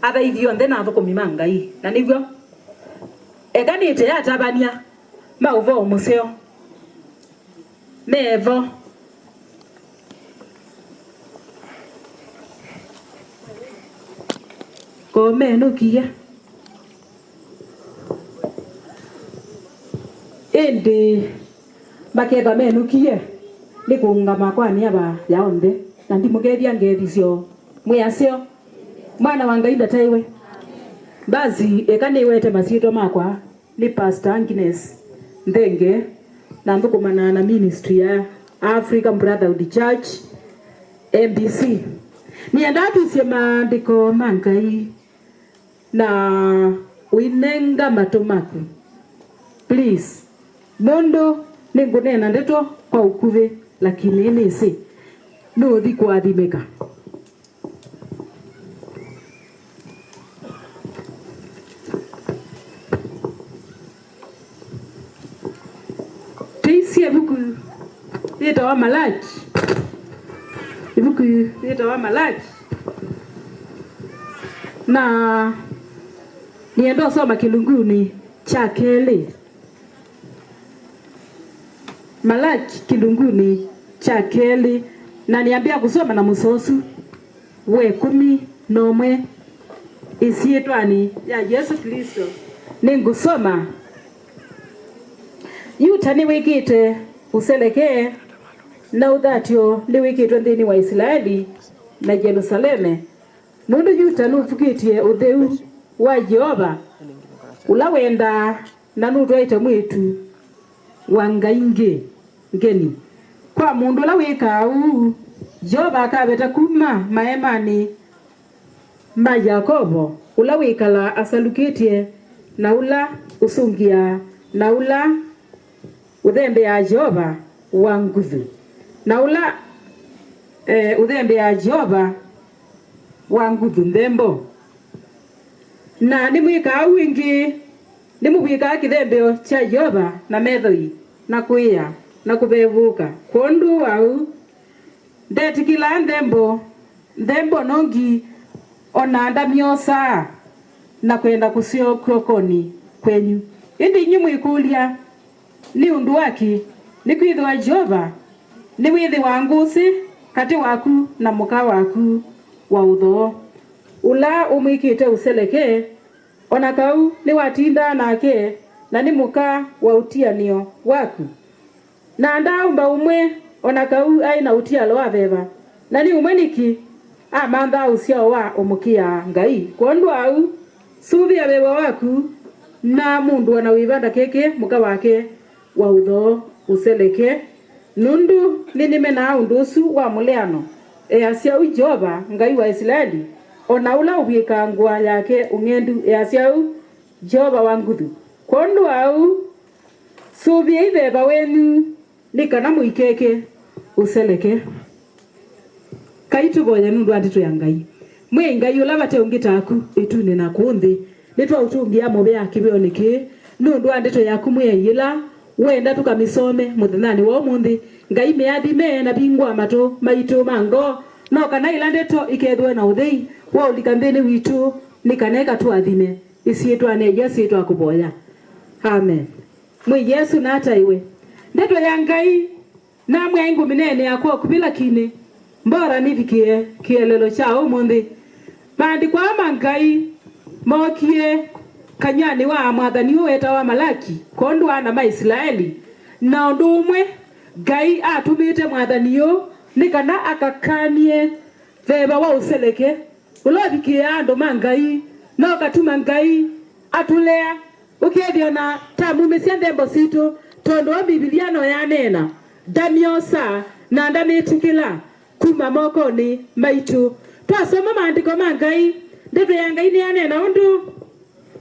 abaithio nthe na thukumi ma Ngai na niguo ekanite ya tabania mauvo museo mevo komenukia ende makeba menukie ni kungama kwani aba yaonde na ndimugethia ngethicio mwiacio mwana wa Ngai ndataiwe basi ekaniwete masito makwa ni Pastor Agnes Ndenge na ndukumana na ministry ya African Brotherhood Church MBC niendatusie maandiko ma Ngai na winenga matomaku please nondo ningunena ndeto kwa ukuve lakini nisi no thi kwathimeka tisia buku ita wa Malaki buku ita wa Malaki na niendo soma kilunguni cha kele Malaki kilunguni cha kele na niambia kusoma na musosu we 11 isietwani ya Yesu Kristo ningusoma yutani wikite useleke na udhatio liwikitwe nthini wa Israeli na Jerusaleme nundu yutani ufukitie utheu wa Jehova ula wenda na nutwaite mwitu wa Ngai ngeni kwa mundu la wika Jehova akabeta kuma maemani ma Yakobo ula wikala asalukitie na ula usungia na ula uthembe ya Jehova wa nguvu na ula uthembe ya Jehova wangu thundembo na nimwika wingi nimubwika kithembeo cha Jehova na methoi na kuia na kubevuka kondu wau ndetikila nthembo nongi ona ndamiosa na kwenda kusio krokoni kwenyu indi nyumwikulia ni undu waki ni kwithwa Jehova ni withi wangusi kati waku na muka waku wa utho ula umwikite useleke ona kau ni watinda nake na ni muka wa utianio waku na ndaumba umwe ona kau aina utialo wa beba na ni umwe niki amanda usio wa umukia ngai kondu au suvi ya beba waku na mundu ana wibanda keke muka wake wa utho useleke nundu ninime na undusu wa muleano asia Jehova ngai wa Israeli ona ula ubika ngwa yake ungendu asia Jehova wanguthu kondu au suvi ibeba wenu nikana muikeke useleke kaitu boya nundu anditu ya ngai mwe ngai ula bate ungitaku itune na kunthi nitwa utungia mobe akibioneke nundu anditu yaku mwe yila wenda tukamisome muthenani wa munthi ngai meathime na bingwa mato maitu mango no kana ila ndeto ikethwe na uthei wa ulikambeni witu nikaneka tuathime isietwa ne Yesu itwa kuboya amen mwe Yesu na ataiwe ndeto ya ngai na mwe ingu minene yakwa kubila kine mbora nivikie kielelo cha umuthi bandi kwa mangai mokie kanyani wa mwathani weta wa Malaki kondu ana Maisraeli na ndumwe ngai atumite mwathani yo nikana akakanie veba wa useleke ulobikie ando mangai no katuma ngai atulea ukethio na tamu mesiandembo sito tondo wa Biblia no yanena damiosa na ndamitikila kuma mokoni maitu twasoma maandiko mangai ndeto ya ngai ni yanena undu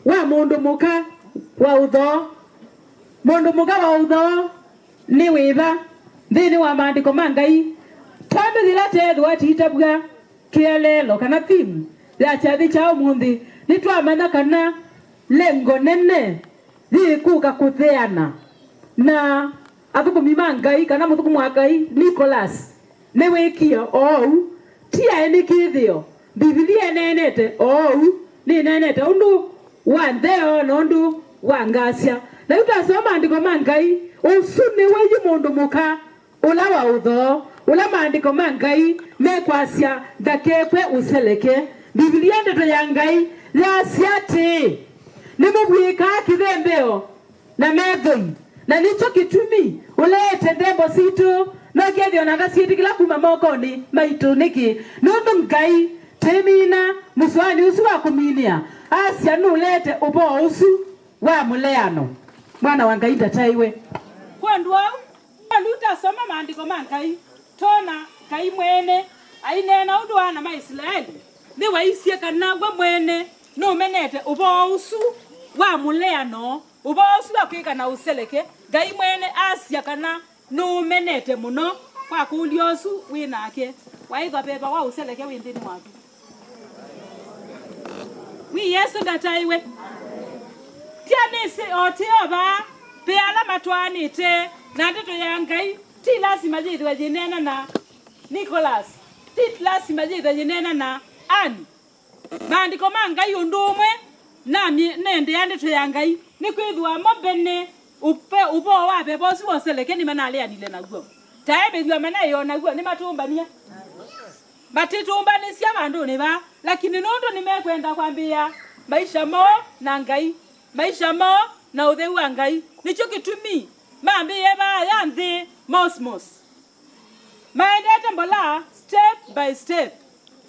wa mundu muka wa utho ni witha thini wa maandiko mangai tondu thila tethwa titabwa kielelo kana thimu ya chathi cha umuthi nitwamanya kana lengo nene thikuka kutheana na athukumi mangai kana muthukumu wa ngai Nicholas ni wikio ou tia ni kithio Biblia nenete ou ni nenete undu wa ntheo nondu wa ngasia na utasoma andiko mangai usuni weyu mundu muka ula wa utho ula maandiko mangai mekwasia ndakekwe useleke Biblia ndeto ya ngai yasiati nimubwika kithembeo na methoi na nicho kitumi ulete ndembo situ no kethio na ngasieti kila kuma mokoni maitu niki nundu ngai temina muswani usu wa kuminia asia nulete ubo usu wa muleano mwana wa ngai ndataiwe kwandu au utasoma maandiko mangai tona kai mwene ainena undu ana Maisraeli ni waisie kana gwa mwene no menete ubo usu wa muleano ubo usu wa kwika na useleke ngai mwene asia kana no menete muno kwa kuliosu winake waitha beba wa useleke windini wake wi Yesu ndataiwe tianisi otioba pe ala matwanite na ndeto ya ngai ti lazima jithwe jinena na Nicholas ti lazima jithwe jinena na Ani maandiko mangai undumwe na nende ya ndeto ya ngai ni kwithwa mobene upe ubo wa bebo si woseleke ni manale anile naguo taebe thwa mana yo naguo ni matumbania batitumbani sia bandu ni ba lakini nondo nimekwenda kwambia maisha mo na ngai maisha mo na utheu wa ngai nicho kitumi mambi eba yanthi mosmos maendete mbola step by step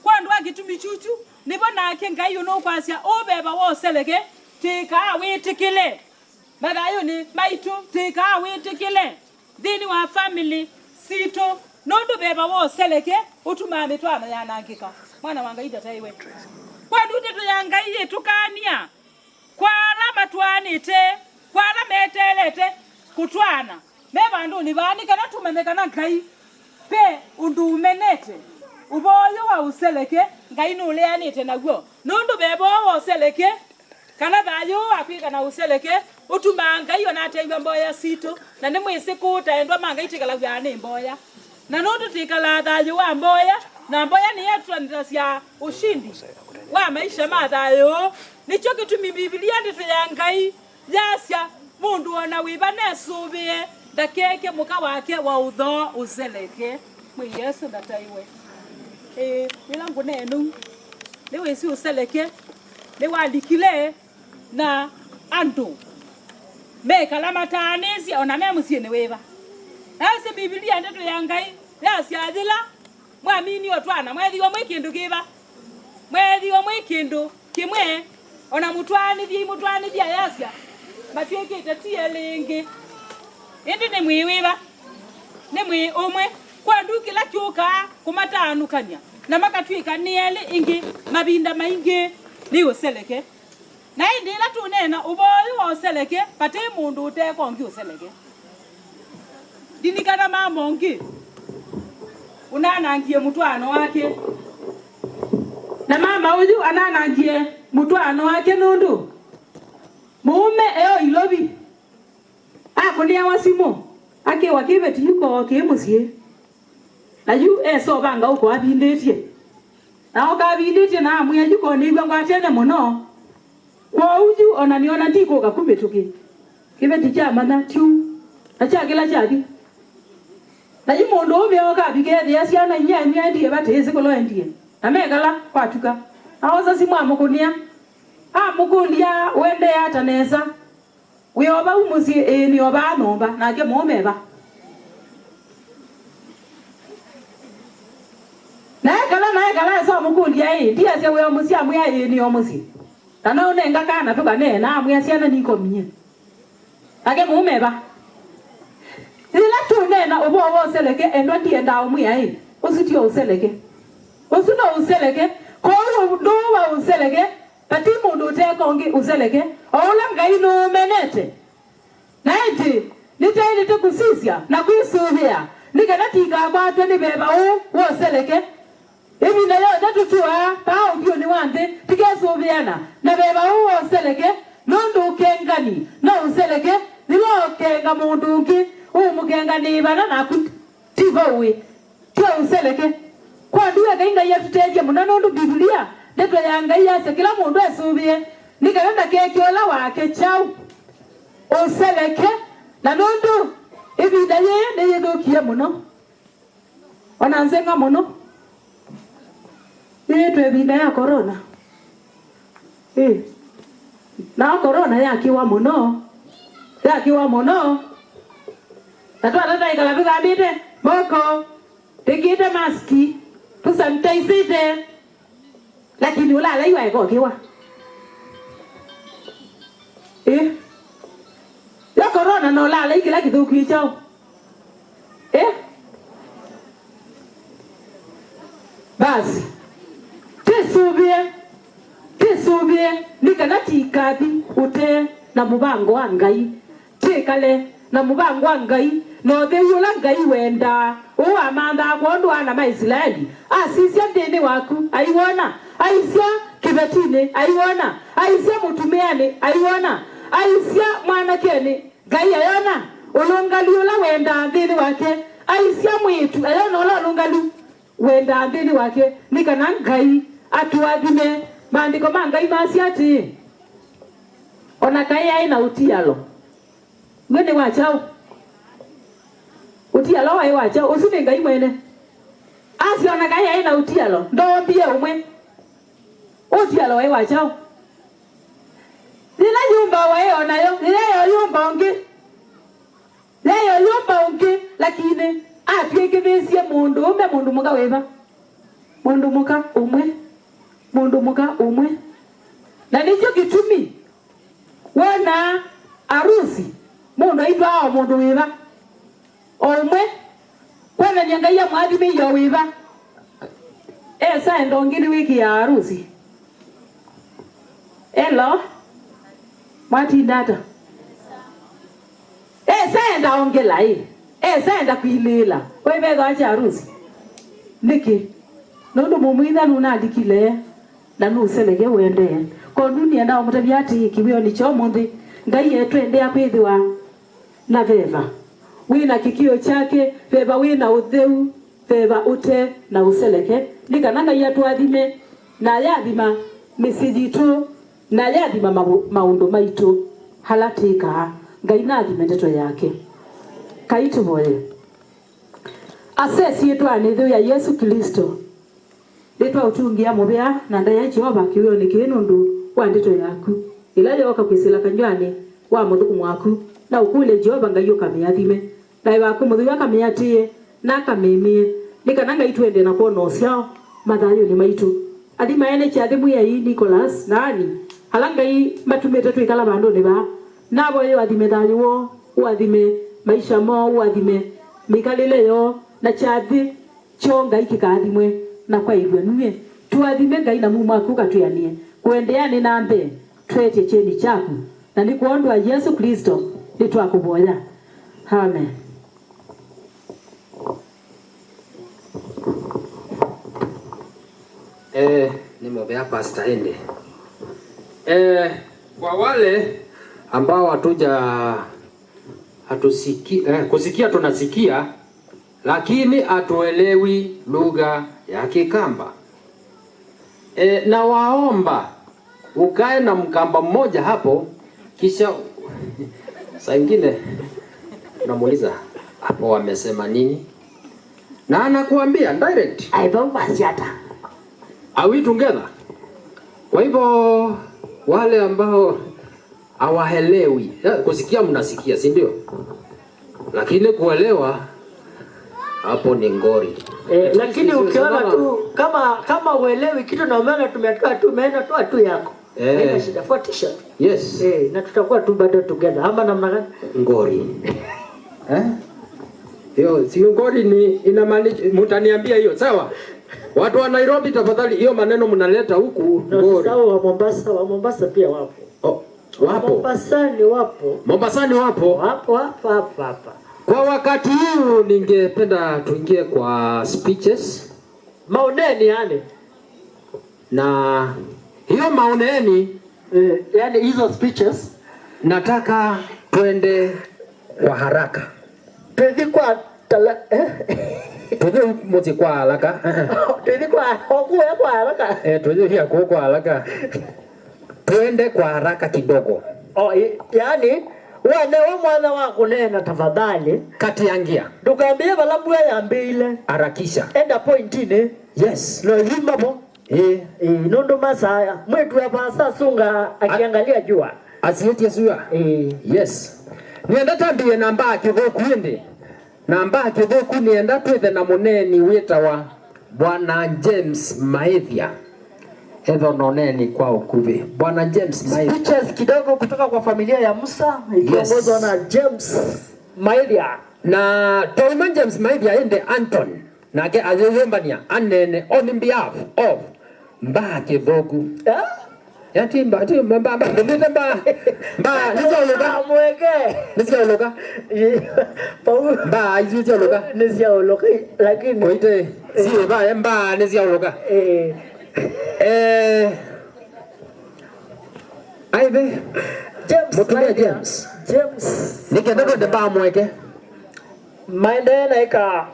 kwandu akitumi chuchu nibo nake ngai uno kwasia obeba woseleke tika witikile badayo ni maitu tika witikile thini wa family sito nondo beba woseleke utuma mitwana yanangika mwana wa ngai ndataiwe kwandu ndeto ya ngai yetukania kwala matwanite kwala metelete kutwana me bandu ni bani kana tumemekana ngai pe undu umenete uboyo wa useleke ngai nuleanite naguo nundu bebo wa useleke kana thayo akwika na useleke utuma ngai ona ateigwa mboya situ na ni mwisi kutaendwa mangai tikala vya ni mboya na nundu tikala thayo wa mboya na mboya ni yetu cia ushindi wa maisha ma thayo nicho kitumi Biblia ndito ya ngai yasya mundu ona wiba nesubie ndakeke muka wake wa utho useleke mwi Yesu ndataiwe milango nenu ni wesi useleke ni walikile na andu meka la matanezi ona memusie ni weba ase Biblia ndeto ya ngai yasiathila mwamini otwana mwethiwa mwikindu kiba mwethiwa mwikindu kimwe ona mutwani bia yasya matwekete tie lingi indi ni mwiwiba ni mwi umwe kwa nduki la kyuka kumatanukania na makatwika niele ingi mabinda maingi ni useleke na indi la tunena uboyo wa useleke pate mundu uteko ngi useleke dinikana mamongi unanangie mutwano wake na mama uju ananangie mutwano wake nundu mume eo ilobi akunia wasimo ake wakibeti yuko kemusie na yu so banga uko abindetie na okabindetie na amuya yuko ni gwa ngwatene muno kwa uju onaniona ndiko gakumetuke kibeti cha mana tu acha kila chabi na yumundu obyo kabigede yasiana nyanya ndiye bateze kolo ndiye amegala kwatuka awoza simu amukunia amukulia wende yataneza uyoba umuzi ni oba nomba nage momeba naekala so mukulia ndiye se uyo musi amuya ni omusi tana unenga kana tuka ne na amuya siana niko minye nage momeba ila tunena obo seleke endo ndiye ndawo muya usitio useleke usuno useleke ko ndo wa useleke pati mundu uteko ngi useleke ola ngai no menete naiti nitaile kusisia na kuisubia nikana tika kwa twende beba wo seleke ebi na yo datutua pa ubio ni wande tikesubiana na beba wo seleke nundu kengani no useleke nilo kenga mundu ngi umukenga ni bana na kutivowe tio useleke kwa nduwe kainga yetu teje munanundu Biblia ndeto ya ngai yase kila mundu asubie nikalenda kekiola wake chau useleke na nundu ibida ye neyedokie muno onanzenga muno yetu ebida ya corona na corona yakiwa muno tatwa tata ikala bigambite moko tikite maski tusanitaizite lakini ulala iwa iko kiwa ya corona no lala ikila kithuki chao basi tisubie nikana tikathi ute na mubango wa ngai tikale na mubango wa ngai no theyula ngai wenda uwa manda kondu ana maisraeli asisia ndini waku aiwona aisia kibetini aiwona aisia mutumiani aiwona aisia mwana keni ngai ayona ulungaliula wenda ndini wake aisia mwitu ayona ulungalu wenda ndini wake nikana ngai atuadhime maandiko mangai masiati ona kai aina utialo ngene wachao utialo wai wachao usine ngai mwene asi ona kai aina utialo ndombie umwe utialo wai wachao nina nyumba wai onayo nina yumba ungi lakini atwekebesie mundu muka weva mundu muka umwe na nicho kitumi wana arusi mundu aitwa mundu weva omwe kwana nyanga ya mwadimi ya weva esa ndongini wiki ya arusi elo mwati data esa ndaongela senda kuilila we betha acha harusi niki nundu mumwitha nunandikile na nuselege wende ko dunia nao mutabiati kiwio ni cho mundi ngai yetu ende akwithiwa na veva wina kikio chake veva wina utheu veva ute na useleke nikana ngai yetu athime na yathima misijitu na yathima maundu maitu halatika ngai nathime ndeto yake kaitu boye asesi yetu anithu ya Yesu Kristo Litwa utungia mubea na ndaya Jehova kiwio ni kinundu wa ndeto yaku ila yoka kwisila kanjani wa muthuku mwaku na ukule Jehova ngayo kamiathime na iwaku muthu akamiatie na kamemie nikananga itwende na kuona ucio mathayo ni maitu athima ene kiathimu ya hii Nicholas nani halanga hii matumete twikala bandu ni ba nabo yo athime thayo wo wathime maisha mo wathime mikalile yo na chathi chonga ikikathimwe na kwa hivyo nuye tuathime ngai na mumu akuka tuyanie kuendeane na mbe twete cheni chaku na ni kuondwa Yesu Kristo nitwakuboya amen. Nimobea Pastor Ende. Kwa wale ambao kusikia tunasikia lakini hatuelewi lugha ya Kikamba. Na waomba ukae na Mkamba mmoja hapo kisha saa ingine unamuuliza hapo wamesema nini? Na anakuambia direct. I don't want Are we together? Kwa hivyo wale ambao hawaelewi, kusikia mnasikia, si ndio? Lakini kuelewa hapo ni ngori. Lakini ukiona tu kama uelewi kitu na umeona tumetoa tu umeenda tu yako. Haina shida, fuatisha. Yes. Na tutakuwa tu bado together. Ama namna gani? Ngori. Hiyo sio ngori, ni inamaanisha mtaniambia hiyo, sawa? Watu wa Nairobi tafadhali hiyo maneno mnaleta huku ngori. Sawa, wa Mombasa pia wapo. Wapo. Mombasani wapo. Mombasani wapo. Wapo hapa. Kwa wakati huu ningependa tuingie kwa speeches. Maoneni yani. Na hiyo maoneni yani hizo speeches nataka twende kwa haraka. Twende kwa twende moja kwa haraka. Twende kwa haraka. Twende pia kwa haraka. Twende kwa haraka kidogo. Yani wewe mwana wako nena tafadhali kati yangia tukaambie balabu ya mbele harakisha enda point ine yes no himbo nondo masaya mwetu hapa sasa sunga akiangalia jua asiyetie sura yes nienda tambie namba kivoku ende namba kivoku nienda twethe na muneni wetawa Bwana James Maithia Heather noneni kwa ukuve. Bwana James Maithia. Speeches kidogo kutoka kwa familia ya Musa ikiongozwa na James Maithia. Na Tolman James Maithia ende Anton. Na ke azoyombania anene on behalf of Mbake Bogu. Yati mba nisioloka mweke nisioloka mba nisioloka nisioloka lakini oite si mba nisioloka aibe James nikenda ndo ba mweke maendena ika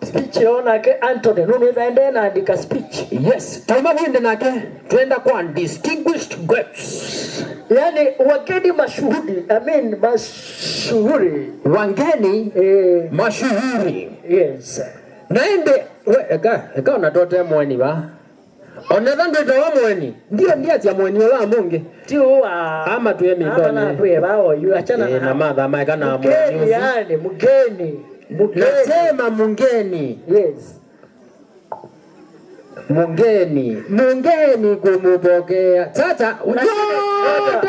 speech ona ke Anthony nunaweza endena andika speech yes taima wende nake twenda kwa distinguished guests yani wageni mashuhuri mashuhuri wageni mashuhuri yes naende eka unatote mweni ba onetha ndwita wa mweni ndio ndiatia mweni wa mungi tio ama tuye midoni ama tuye bao yu achana na madha maika na mweni yani mgeni nasema mungeni yes mungeni kumupokea sasa unajua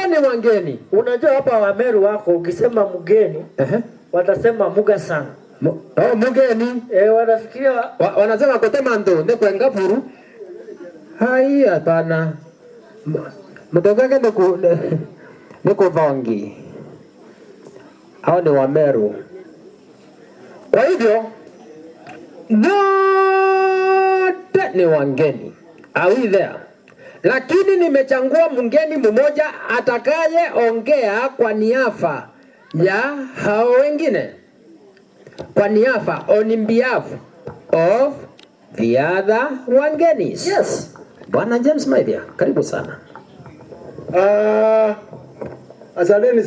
ni wangeni unajua hapa Wameru wako ukisema mgeni watasema muga sana mugeni wanafikiria wanasema kotema ndo ne kwenga puru hai hapana mtokake niko vangi hao ni Wameru Kwa hivyo wote ni wageni. Are we there? Lakini nimechagua mgeni mmoja atakaye ongea kwa niaba ya hao wengine. Kwa niaba, on behalf of the other wangenis. Yes. Bwana James Maithia, karibu sana. Asanteni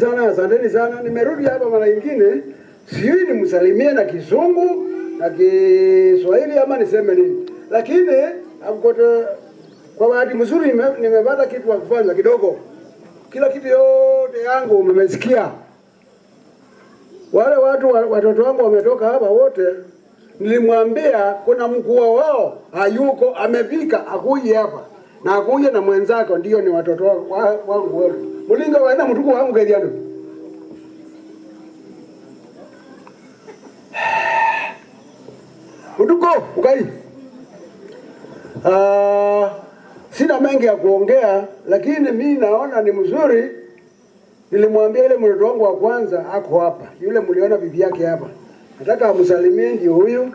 sana. Nimerudi hapa mara nyingine, sijui nimsalimie na Kizungu na Kiswahili ama niseme nini. Lakini kwa bahati mzuri nimepata kitu wa kufanya kidogo. Kila kitu yote yangu mmesikia. Wale watoto wangu wametoka hapa wote. Nilimwambia kuna mkuu wao hayuko, amefika akuje hapa. Na akuje na mwenzake, ndio ni watoto wangu wote. Mulinga waenda mtuku wangu kediano. Mtuko, ukai. Sina mengi ya kuongea, lakini mimi naona ni mzuri. Nilimwambia ile mtoto wangu wa kwanza ako hapa. Yule mliona bibi yake hapa. Nataka amsalimie, ndio huyu.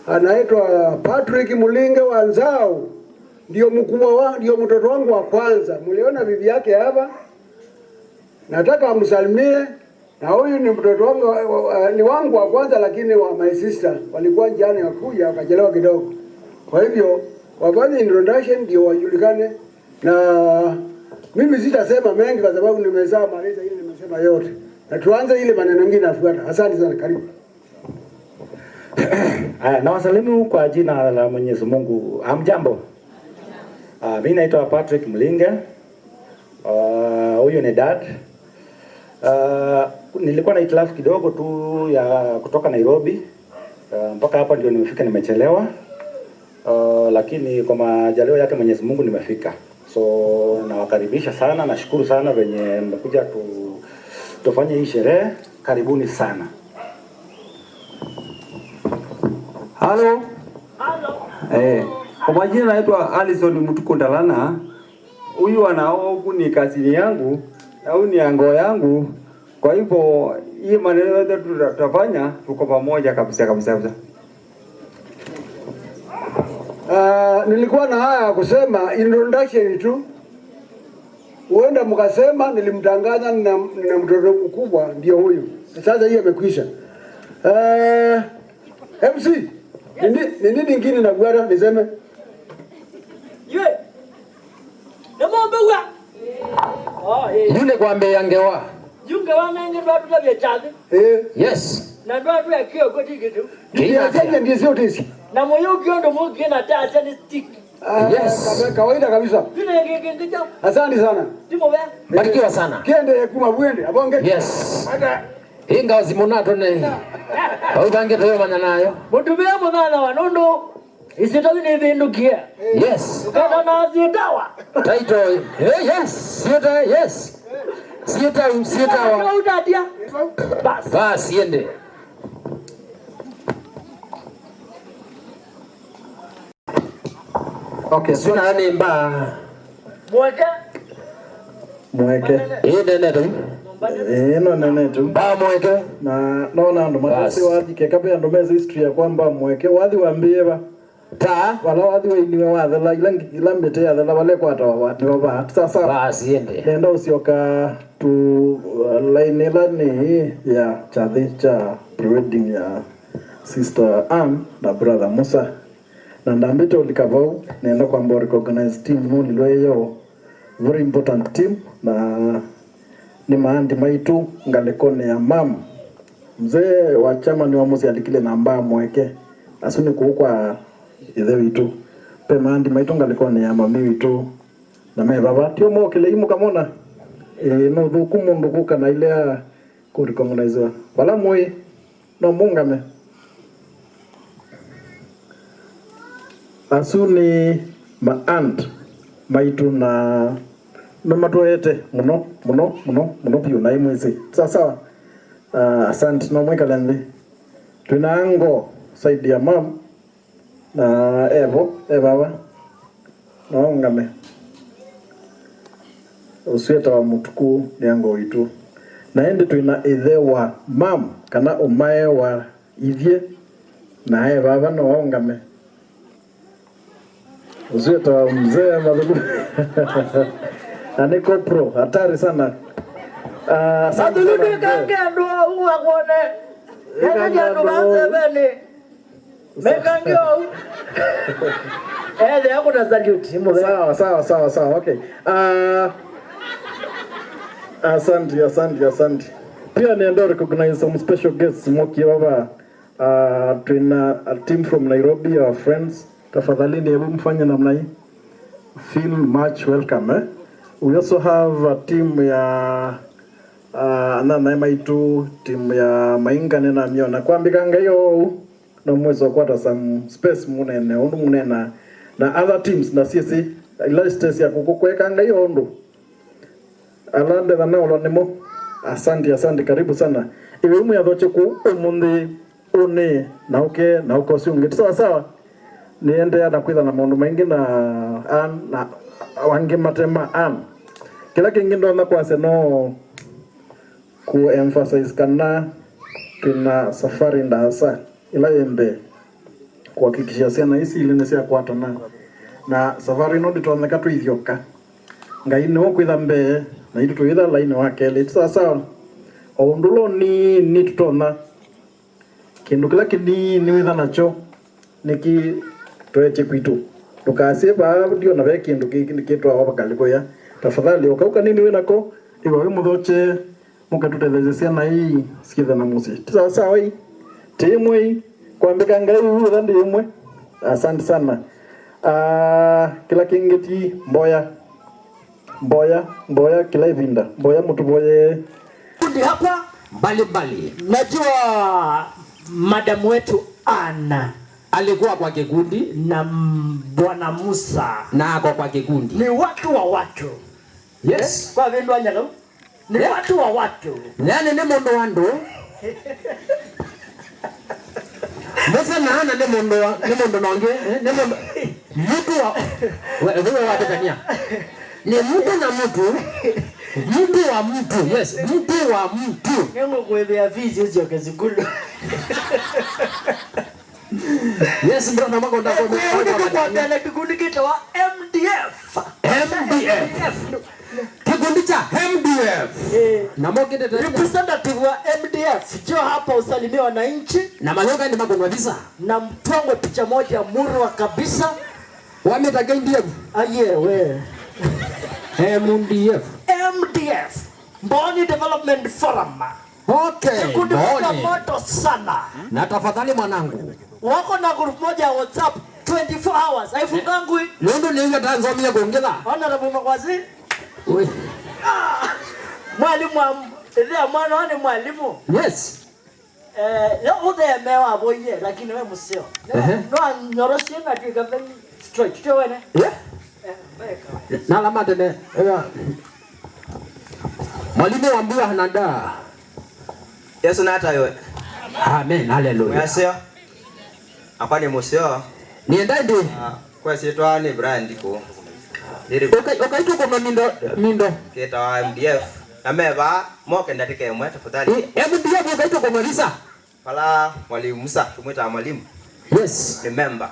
Anaitwa Patrick Mulinge wa Nzao. Ndio mkubwa ndio mtoto wangu wa kwanza. Mliona bibi yake hapa. Nataka amsalimie. Na huyu ni mtoto wangu ni wangu wa kwanza, lakini wa my sister. Walikuwa njiani wakuja wakachelewa kidogo. Kwa hivyo wafanye introduction ndio wajulikane, na mimi sitasema mengi kwa sababu nimezaa maliza ile nimesema yote. Na tuanze ile maneno mengine afuata. Asante sana, karibu. Na wasalimu kwa jina la Mwenyezi Mungu. Hamjambo. Mimi naitwa Patrick Mlinge. Huyu ni dad. Nilikuwa na hitilafu kidogo tu ya kutoka Nairobi. Mpaka hapa ndio nimefika, nimechelewa. Lakini kwa majaliwa yake Mwenyezi Mungu nimefika. So nawakaribisha sana, nashukuru sana venye mmekuja tufanye hii sherehe. Karibuni sana. Halo. Kwa majina naitwa Alison Mutuko Ndalana. Huyu anaoku ni kasini yangu au ni ango yangu. Kwa hivyo hii maneno yote tutafanya tuko pamoja kabisa. Nilikuwa na haya kusema introduction tu. Uenda mkasema nilimtangaza na mtoto mkubwa ndio huyu. Sasa hiyo imekwisha. MC nini nyingine na gwara niseme? Yule kwambe yangewa. Yunge wanenge ndo tutabye chade. Yes. Na ndo atu yakio koti kitu. Ndio sio tisi. Na moyo kiondo moyo na taa sana stick. Yes. Kawaida kabisa. Asante sana. Barikiwa sana. Kiende kuma bwende abonge. Yes. Inga zimonato ne. Au bange toyo mananayo. Mutumia mwana wa nondo. Isitawi ni bindu kia. Yes. Kana na zitawa. Title. Yes. Sieta, yes. Sieta wa. Utatia. Bas yende. Okay, sina nani mba. Mweke. Nene tu. No nene tu. Ba mweke. Na naona ndo matasi wathi kekabe ndo meza history ya kwamba mweke wathi waambie ba. Ta wala wathi weiniwe wathe la ila mbete ya la wale kwa tawa ni baba. Sasa basi yende. Nenda usioka tu line la ni ya cha prewedding ya sister Ann na brother Musa. Na ndambito ulikavau nenda kwa mbo recognize team mo nilweyo very important team na ni maandi maitu ngalekone ya mam mzee wa chama ni wa musi alikile namba mweke asuni kuukwa ithe witu pe maandi maitu ngalekone ya mami witu na me baba tio mo kile imu kamona no dhuku mundu kuka na ile ya recognize wala moi no mungame asuni ma-aunt maitu na matuete muno piu na imwezi sawa asante no mweka lende tunango saidi ya mam na baba no ngame usieta wa mutuku yango itu na ende tuina ithe wa mam kana umae wa ithie naye baba no waungame usieta mzee madhubu aniko pro hatari sana. Madhulumu kange ndo uagone kange ndo bazebele mekangyo leo kuna salute mwe. Sawa okay. Asante. Pia niende recognize some special guests Moki baba. Tuna a team from Nairobi, our friends. Tafadhali ni hebu mfanye namna hii. Feel much welcome. We also have a team ya na maitu team ya Mainga nena miona kwambikanga hiyo na mwezo kwata some space munene undu munena na other teams na sisi illustrates ya kukukwekanga hiyo ndo alande na nalo nimo. Asante karibu sana iwe umu ya dhoche ku umundi une na uko siungi sawa niende ya nakwitha na maundu maingi na wangi matema kila kingi ndo na kwase no ku emphasize kana tuna safari ndasa ila yembe kuhakikisha sana isi ile nesi kwata na safari no nditoneka tu ithioka ngai no kwitha mbe na itu tuitha line wake le sawa ondulo ni tutona kindu kila kidi ni witha nacho niki toeche kwitu tukasie ba ndio na be kindu kitwa wabakaliko ya tafadhali ukauka nini winako iwe muthoche mukatutethezesia na hii sikitha na musi sawa hii timu hii kwambika ngai huyu ndi imwe. Asante sana. Kila kingeti mboya kila ivinda mboya mtu boye kundi hapa mbali. Najua madam wetu Ana alikuwa kwa kikundi na Bwana Musa na ako kwa kikundi. Ni watu wa watu. Yes. Kwa vindu anyalo. Ni watu wa watu. Nani ni mondo wando? Musa na Ana ni mondo nonge, ni mondo mtu wa wewe wa Tanzania. Ni mtu na mtu. Mtu wa mtu. Yes, mtu wa mtu. Ngengo kuelea vizi hizo kezikulu. Yes, bro na mako ndako kwa kikundi kita wa MDF. Kikundi cha MDF. Na moke de representative wa MDF. Jo hapa usalimia wananchi na mayoga ni magonwa visa. Na mtongwe picha moja murwa kabisa. Wametaga MDF. We. MDF. Mboni Development Forum. Okay. Kikundi kwa moto sana. Na tafadhali mwanangu. Wako na group moja WhatsApp 24 hours. Haifungangwi. Londo niinga Tanzania kuongeza. Honorable Magwazi. Oi. Mwalimu ndio mwana ni mwalimu. Yes. Leo udemewa boye lakini wewe msio. No nyoroshia na tukabe straight. Tu wewe. Yeah. Na la madene. Mwalimu ambiwa hanada. Yesu na hata wewe. Amen. Hallelujah. Mwasio. Hapa ni musio. Niendaje? Kwa sitwa ni brandiko. Okaito kwa mindo. Kita wa MDF. Ameba moke ndatike mwe tafadhali. MDF okaito kwa Marisa. Pala mwalimu Musa, tumwita mwalimu. Yes. Remember.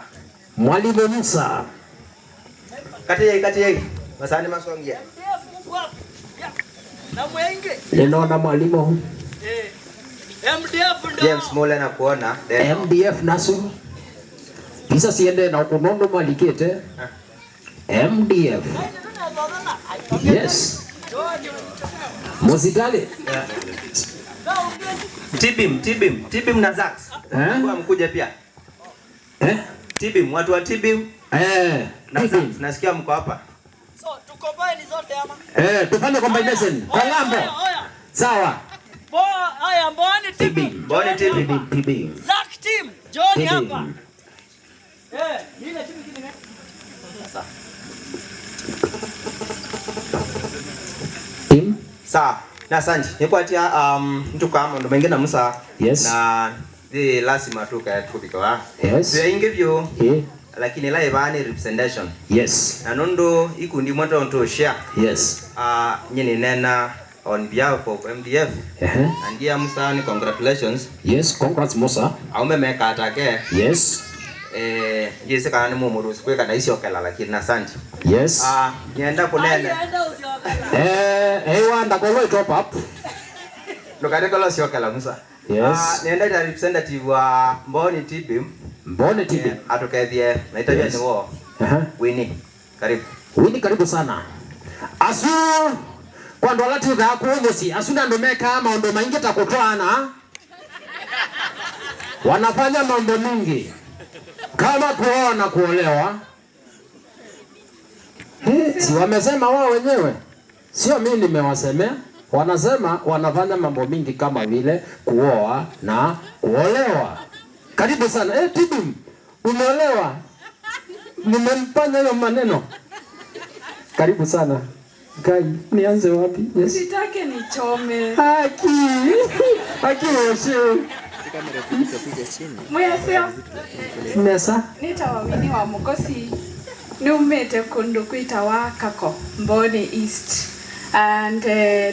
Mwalimu Musa. Kati yeye. Masani masongia. Na mwenge. Ninaona mwalimu. MDF ndo. James Mole na kuona. MDF nasu. Pisa siende na kunondo malikete. MDF. Yes. Mozidale. Tibim na Zax. Kwa mkuja pia. Tibim, watu wa Tibim. Na Zax, nasikia mko hapa. So, tukombine zote ama? Tufanye combination. Kwa ngambo. Sawa. Haya, mboni Tibim. Zax team, John hapa. Ile timu nyingine. Sasa. Team. Sawa. Na asante. Nikuatia mtu kama ndo mengine Musa. Yes. Na lazima tukapika. Yes. Sio ingevyo. Lakini la ibani representation. Yes. Na nondo ikundi mwanto onto share. Yes. Nyini nena on behalf of MDF. And dear Musa, congratulations. Yes, congrats Musa. Umemeka atake. Yes. Jise kana mumuruhusu kweka na isiokela lakini asante. Yes. Nienda kunene. Wanda kwa top up. Lokade kala siokela Musa. Yes. Nienda ta representative wa Mboni TB. Mboni TB. Atokethie naitabia ni wao. Winnie. Karibu. Winnie karibu sana. Asu kwa ndo lati ga kuomosi asuna ndo meka maondo maingi takutwana. Wanafanya mambo mingi. Kama kuoa na kuolewa. Si wamesema wao wenyewe. Sio mimi nimewasemea. Wanasema wanafanya mambo mingi kama vile kuoa na kuolewa. Karibu sana. Tibim, umeolewa? Nimempanya hiyo maneno. Karibu sana. Kai, nianze wapi? Yes. Sitake nichome. Haki oshe. Mweseo. Mesa. Nitawamini wa Mugosi. Niumete kundu kuitawa Kako, Mboni East. And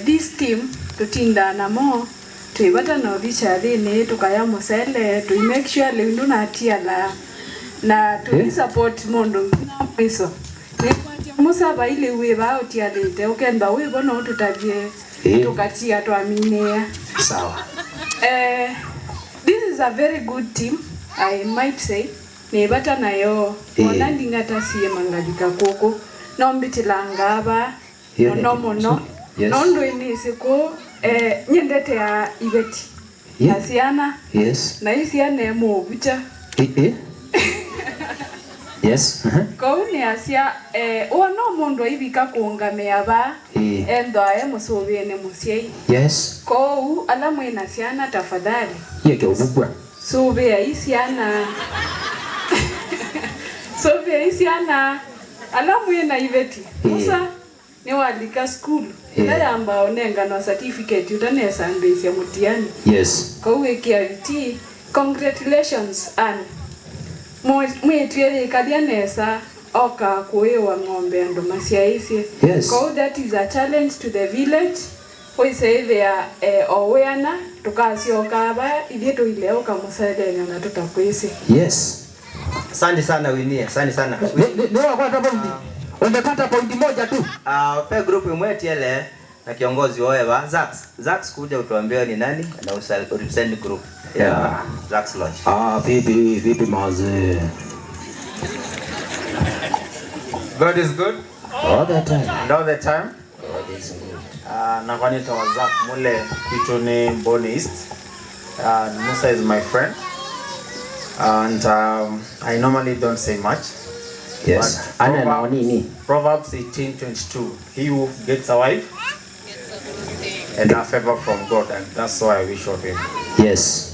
this team tutinda namo tuibata no bicha dhini tukaya musele to make sure lindu na tiala na to support mondo mwiso. Musa ba ile weba otialete okenda webo no tutabie tukatia tuamine. Sawa. This is a very good team, I might say. Nebata nayo onandi ngata siye mangalika koko nombitilanga ba mono nondo inisiko nyendete ya ibeti asiana na isiana emo bicha yes kauni asia ono mondo ibika kuungamea ba endo aye musobiene musiei yes ko alamu inasiana tafadhali yeke ububwa sobea isiana sobea isiana alamu ina ibeti Musa ni walika school ya ambao nenga no certificate utane Sundays ya mutiani yes kwa wekiarity congratulations and mwetwele kadianesa oka kuewa ng'ombe ndo masiaisi yes kwa that is a challenge to the village we say there owena tukasio kaba ilieto ile oka musade na tutakwisi yes asante sana Winnie asante sana ni kwa sababu umepata pointi moja tu. Pe group mwetiele na kiongozi wao Zax kuja utuambie ni nani na represent group. Yeah. Zax Lodge. Vipi maze. God is good. All the time. And all the time. God is good. Na kwa nini tawazak mule kitu ni Mboni East. Musa is my friend. And I normally don't say much. Yes. Proverbs 18:22. He who gets a wife and a favor from God, and that's why I wish of him. Yes.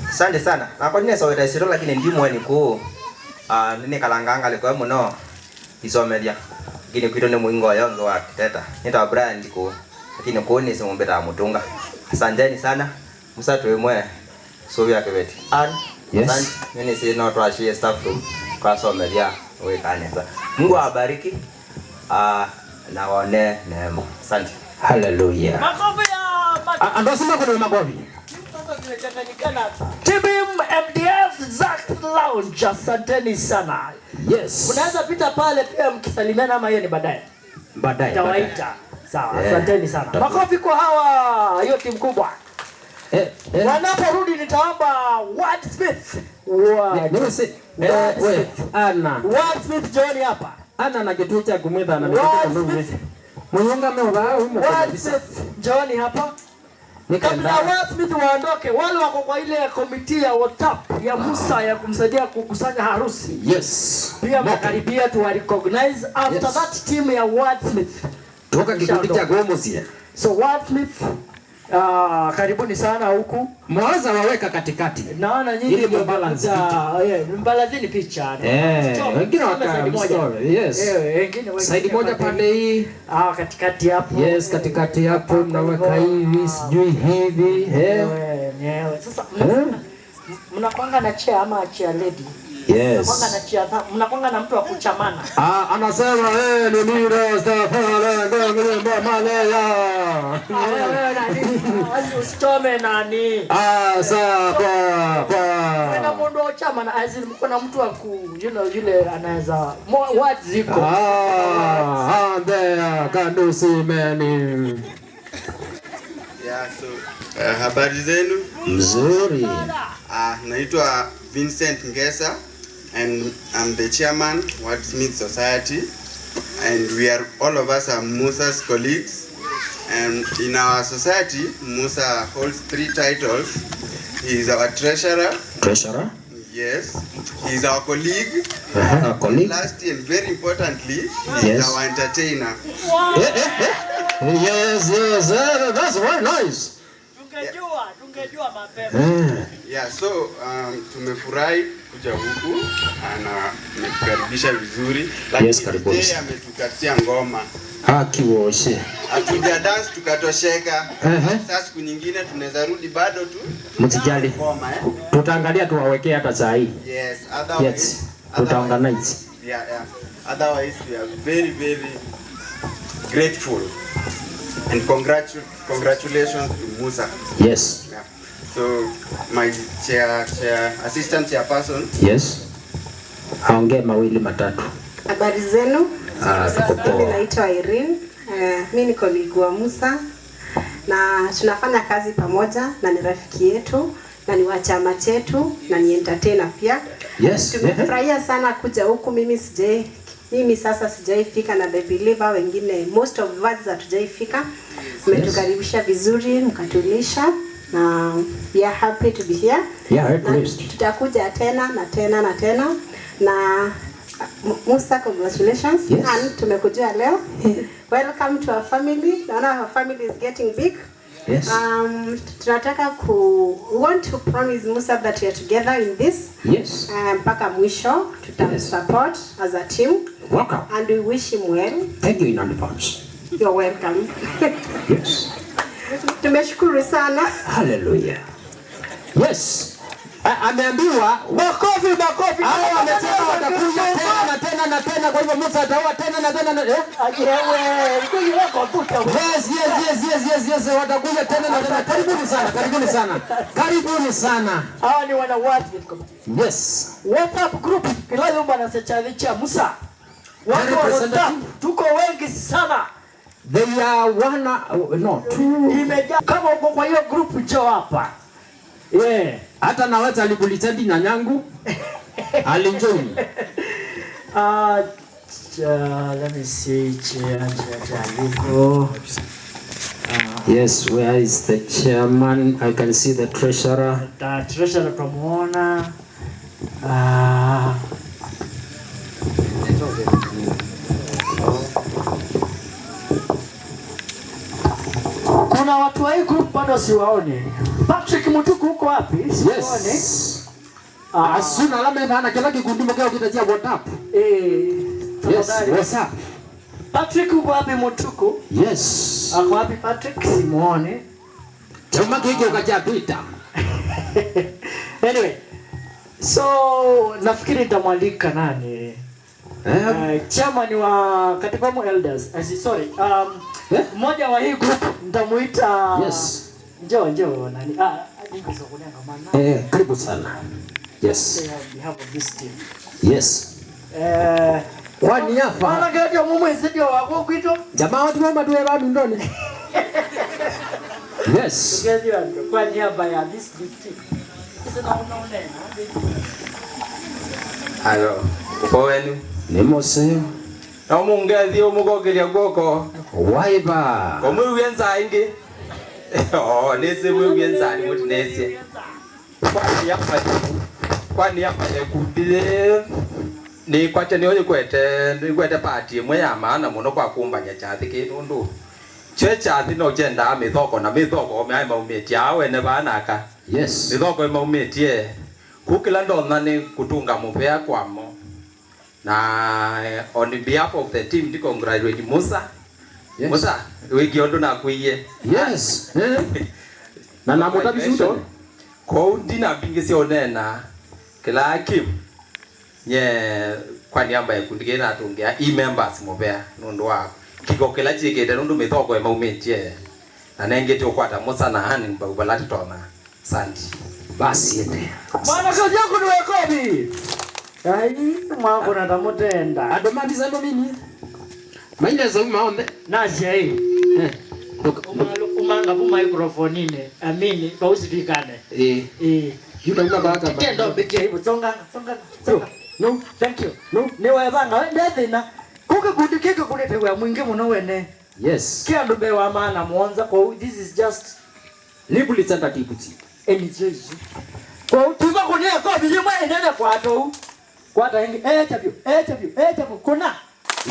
Asante sana. Kwa nini saweda siro lakini ndimo ni ko nini kalanganga liko muno isomedia. Gine kwito ne muingo yongo wa kiteta. Nita Brian ndiko. Lakini ko ni simumbeta mutunga. Asanteni sana. Musa tuemwe Sovia kebeti. Yes. Asante. Mimi si not rush staff room. Kwa somedia wewe kanisa. Mungu awabariki. Na waone neema. Asante. Hallelujah. Makofi ya andosema kuna makofi. TBM MDF Zack Lounge, asanteni sana. Yes. Unaweza pita pale pia mkisalimiana ama hiyo ni baadaye. Tawaita. Sawa, asanteni sana. Makofi kwa hawa hiyo timu kubwa. Wanaporudi nitaomba Wordsmith. Wordsmith John hapa. Ana na kitu cha kumwita na mimi. Mwenyenga mwa Wordsmith John hapa. Kabla Wordsmith waondoke, wale wako kwa ile komiti ya WhatsApp ya Musa ya kumsaidia kukusanya harusi. Yes. Pia makaribia tu recognize after that team ya Wordsmith. Toka kikundi cha Gomosia. So Wordsmith karibuni sana huku. Mwanza waweka katikati. Naona nyinyi ili mbalance picha. Mbalazini picha. Wengine waka story. Yes. Wengine side moja pande hii. Katikati hapo. Yes, katikati hapo mnaweka hivi, sijui hivi. Sasa mnapanga na chair ama chair lady? Yes. Mnakwanga na mtu wa kuchamana. Anasema ni mira stafala ndio malaya. Usichome nani? Sawa kwa. Na mondo chama na azil mko na mtu wa yule anaweza words ziko. There can do so many. Yeah, so habari zenu? Mzuri. Naitwa Vincent Ngesa and I'm the chairman Wordsmith Society, and we are all of us are Musa's colleagues, and in our society Musa holds 3 titles. He is our treasurer. Treasurer? Yes. He is our colleague. Our colleague. Lastly and very importantly, he is our entertainer. Yes, that's very nice. Tungejua mapema. Yeah, so tumefurahi kuja huku na ametukaribisha vizuri, lakini yeye ametukatia ngoma. Kiwoshe. Hatuja dance tukatosheka. Sasa siku nyingine tunaweza rudi bado tu. Msijali. Tutaangalia tuwawekee hata saa hii. Yes, otherwise. Yes. Tutaorganize. Yeah. Otherwise we are very very grateful and congratulations to Musa. Yes. Yeah. So my assistant chairperson. Yes. Haongee mawili matatu. Habari zenu? Mimi naitwa Irene. Mimi ni colleague wa Musa na tunafanya kazi pamoja na ni rafiki yetu na ni wa chama chetu na ni entertainer pia. Yes. Tumefurahia sana kuja huku. Mimi sasa sijaifika na the believer wengine most of us hatujaifika. Mmetukaribisha vizuri, mkatulisha na we are happy to be here. Yeah, tutakuja tena na Musa, congratulations. Yes. And tumekujua leo. Welcome to our family. Naona our family is getting big. Yes. We want to promise Musa that we are together in this. Yes. Mpaka mwisho tutamsupport as a team. Welcome. And we wish him well. Thank you in advance. You're welcome. Yes. Tumeshukuru sana. Hallelujah. Yes. Ameambiwa makofi. Hao wamesema watakuja tena, kwa hivyo Musa ataoa tena. Yes, watakuja tena. Karibuni sana. Hawa ni wana watu. Yes. WhatsApp group kila nyumba na secha Musa. Watu wa WhatsApp tuko wengi sana. They are two. Imejaa kama uko kwa hiyo group njoo hapa. Yeah. Hata naweza alikulitadi na nyangu. Alinjoni. Let me see. Yes, where is the chairman? I can see the treasurer. The treasurer tumuona. Kuna watu wa hii group bado siwaone. Patrick Mutuku uko wapi? Siwaone. Yes. Asuna alama ivana kila kikundi mkeo kitajia WhatsApp. Yes, WhatsApp. Patrick uko wapi Mutuku? Yes. Ako wapi Patrick? Simuone. Chama kiki ukajapita. Anyway. So nafikiri nitamwalika nani? Chama ni wa katibu elders. Mmoja wa hii group nitamuita. Yes. Njoo nani? Karibu sana. Yes. We have this team. Yes. Kwani hapa? Wala gadio mumwezi ndio wako kwito. Jamaa watu mama tuwe bado ndoni. Yes. Gadio kwani hapa ya this team. Sasa naona. Hello. Uko wenu? Ni Mose. Na mungethi umugogeria goko. Waiba. Komwe wenza ingi. Nese wenza ni mutu nese. Kwani hapa nekubile ni kwacha ni oyo kwete party mwe ya maana muno kwa kumbanya chathi kinundu. Chathi no jenda mithoko na mithoko me ai maumetia awe ne banaka. Yes. Mithoko maumetie. Kukila ndona ni kutunga mupea kwamo. Na on behalf of the team, to congratulate Musa. Yes. Musa, we giondo na kuiye. Yes. Na namuta bisuto. Kwa undina bingi si onena. Kila Kim. nye kwa niamba ya kundi kena atungea members mobea nundu wa kigokela chikete nundu mithoko emaumetie na nengete ukwata musa na hani mbabalati tona santi basi ende mwana kazi yako ni wekobi ai mwako na tamutenda adomatiza ndo mini maina za umaombe nasi ai umanga bu microphone ine amini bausifikane yuda una baka kendo beke hiyo songa no thank you no ni wewe banga ndethina kuke kundikeke kulete wa mwingi muno wene yes kiandu be wa maana muonza kwa this is just libuli tsanda tiputi Jesus kwa utima kunia kwa bijima enene kwa to kwa ta hingi chabio kuna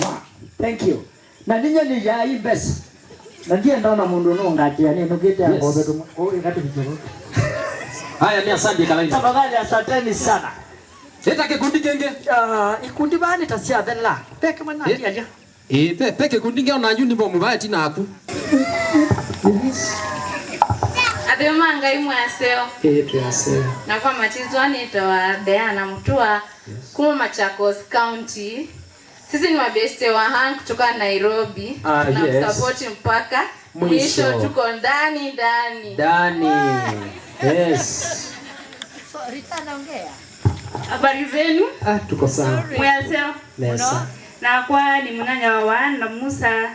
wow thank you na ninyo ni ya imbes na ndiye ndaona mundu no ngatia ni nugite ngobe tu kwa ngati bijoro haya ni asante kalaini tafadhali asanteni sana leta kikundi kenge ikundi bani tasia thela peke mwana alia peke kundi nge ona nyuni bo mubati na aku Adema ngai mwaseo. Tuyaseo. Na kwa matizwa nitoa Diana Mutua kuma Machakos County. Sisi ni mabeste wa hang kutoka Nairobi. Yes. Support mpaka mwisho tuko ndani. Yes. Sorry tanaongea. Habari zenu? Tuko sawa. Mwaseo. Nesa. Na kwa ni mnanya wa na Musa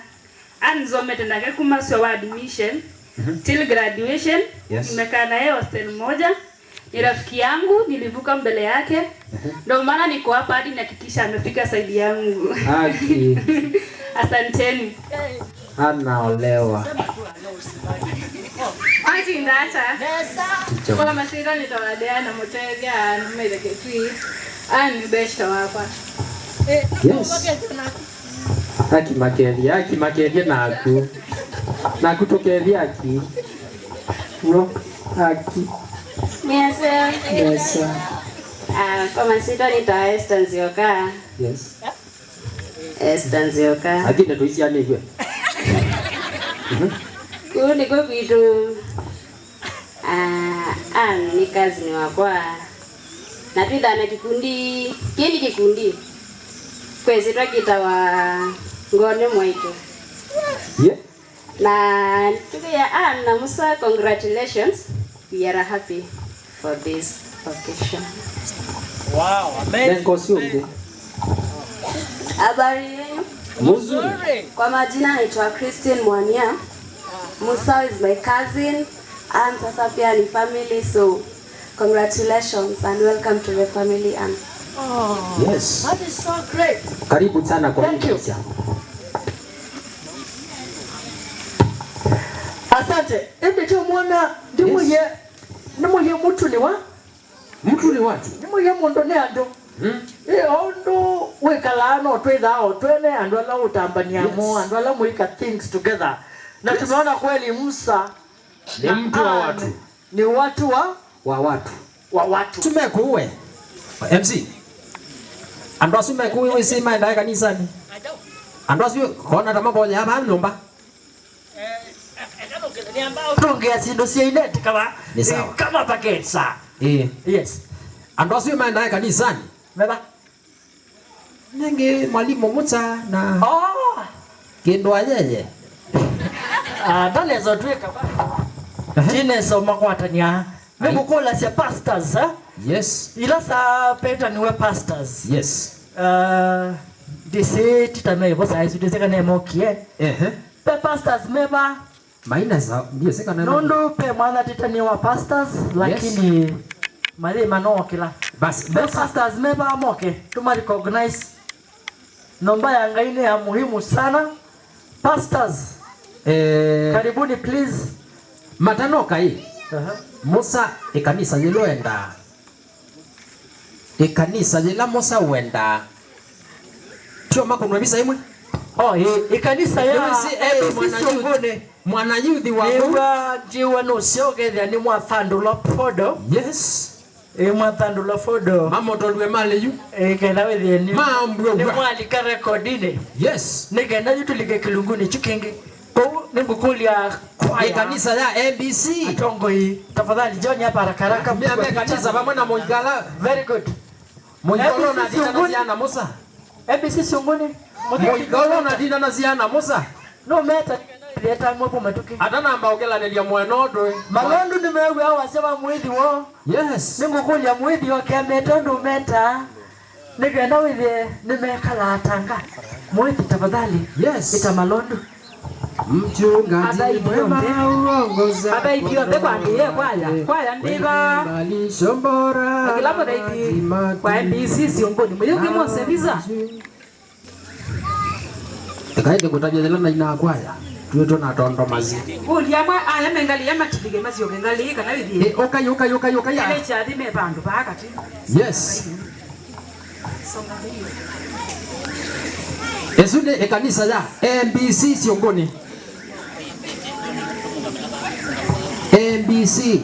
anzomete ndake kuma sio admission. Till graduation nimekaa naye hostel moja, ni rafiki yangu, nilivuka mbele yake, ndio maana niko hapa hadi nihakikisha amefika side yangu. Asanteni. Anaolewa. Aji ndata. Kwa masira nitawadea na motega na mwelekezi. Ani besta hapa. Yes. Akimakeria na kutokeria aki no aki Yes. Kwa masito nita Esther Nzioka. Yes. Esther Nzioka. Agine tuisi anegwe. Kuni kwa vitu ni kazi ni wakwa. Na tuida na kikundi, kikundi. Kwezi twakita wa ngone mwaito. Yeah. Na tukia na Musa, congratulations. We are happy for this occasion. Wow, amazing. Habari yenu? Mzuri. Kwa majina naitwa Christine Mwania. Musa is my cousin and sasa pia ni family, so congratulations and welcome to the family. And yes. That is so great. Karibu sana kwa thank you. Asante. Ende tu mwana ndimuye mutuliwa watu. Ndimuye mondo ne ando. Ondo wekalano twethao twene ando ala utambania mo ando ala muika things together. Na tumeona kweli Musa ni mtu wa watu. Ni watu wa watu. Tumekuwe. MC. Ando tumekuwe wewe sema ndai kanisani. Ando sio kona kama bonya hapa nyumba. Tongea sindo siaineti kama paketsa. Yes. Ando sio maana kanisani. Baba. Nenge mwalimu Musa na kendo ajeje. Dale zotweka ba. Jine so makwatania. Nikukola sia pastors Yes. Ila sa peta niwe pastors. Yes. Dise titame bosa isu dise kana mokie. Pe pastors meba maina za ndio sika na nondo pe mwana titani wa pastors lakini mali mano kila basi pastors meba moke tuma recognize nomba ya ngaine ya muhimu sana pastors karibuni please matanoka hii Musa ikanisa liloenda ikanisa lila Musa wenda tio makono bisa imwe ikanisa ya mwana youth wa jiwa no siogetha ni mwathandula podo. Yes. Mwathandula podo. Mama tolwe male yu. Kena wethi ni. Mambo. Ni mwalika recordine. Yes. Nigenda yutulike kilunguni chukenge. Kwa ningukulia kwa kanisa ya ABC. Atongo hii. Tafadhali John hapa haraka haraka. Mimi kanisa pamoja na Mongala. Very good. Moigolo na dina na ziana Musa. ABC siongoni. Moigolo na dina na ziana Musa. No meta leta mwepo matuki. Ata namba ogela nelia mwenodo. Malondu nimewe hawa sema mwithi wo. Yes. Ningukulia mwithi wo kemeta ndo meta. Nigenda withe nimekala atanga. Mwithi tafadhali. Yes. Ita Malondu. Mchungaji mwema uongoza. Aba idio beba ndiye kwaya ndiba. Shombora. Akilamo daidi kwa NBC siongoni. Mwenye mwa serviza. Kaide kutabia zela na ina kwaya. Tuweto na tondo mazi. Uliama aya mengali yama tidige mazi yokengali kana bibi. Okay. Ele chadi me bandu bakati. Yes. Esude ekanisa ya MBC siongoni. MBC.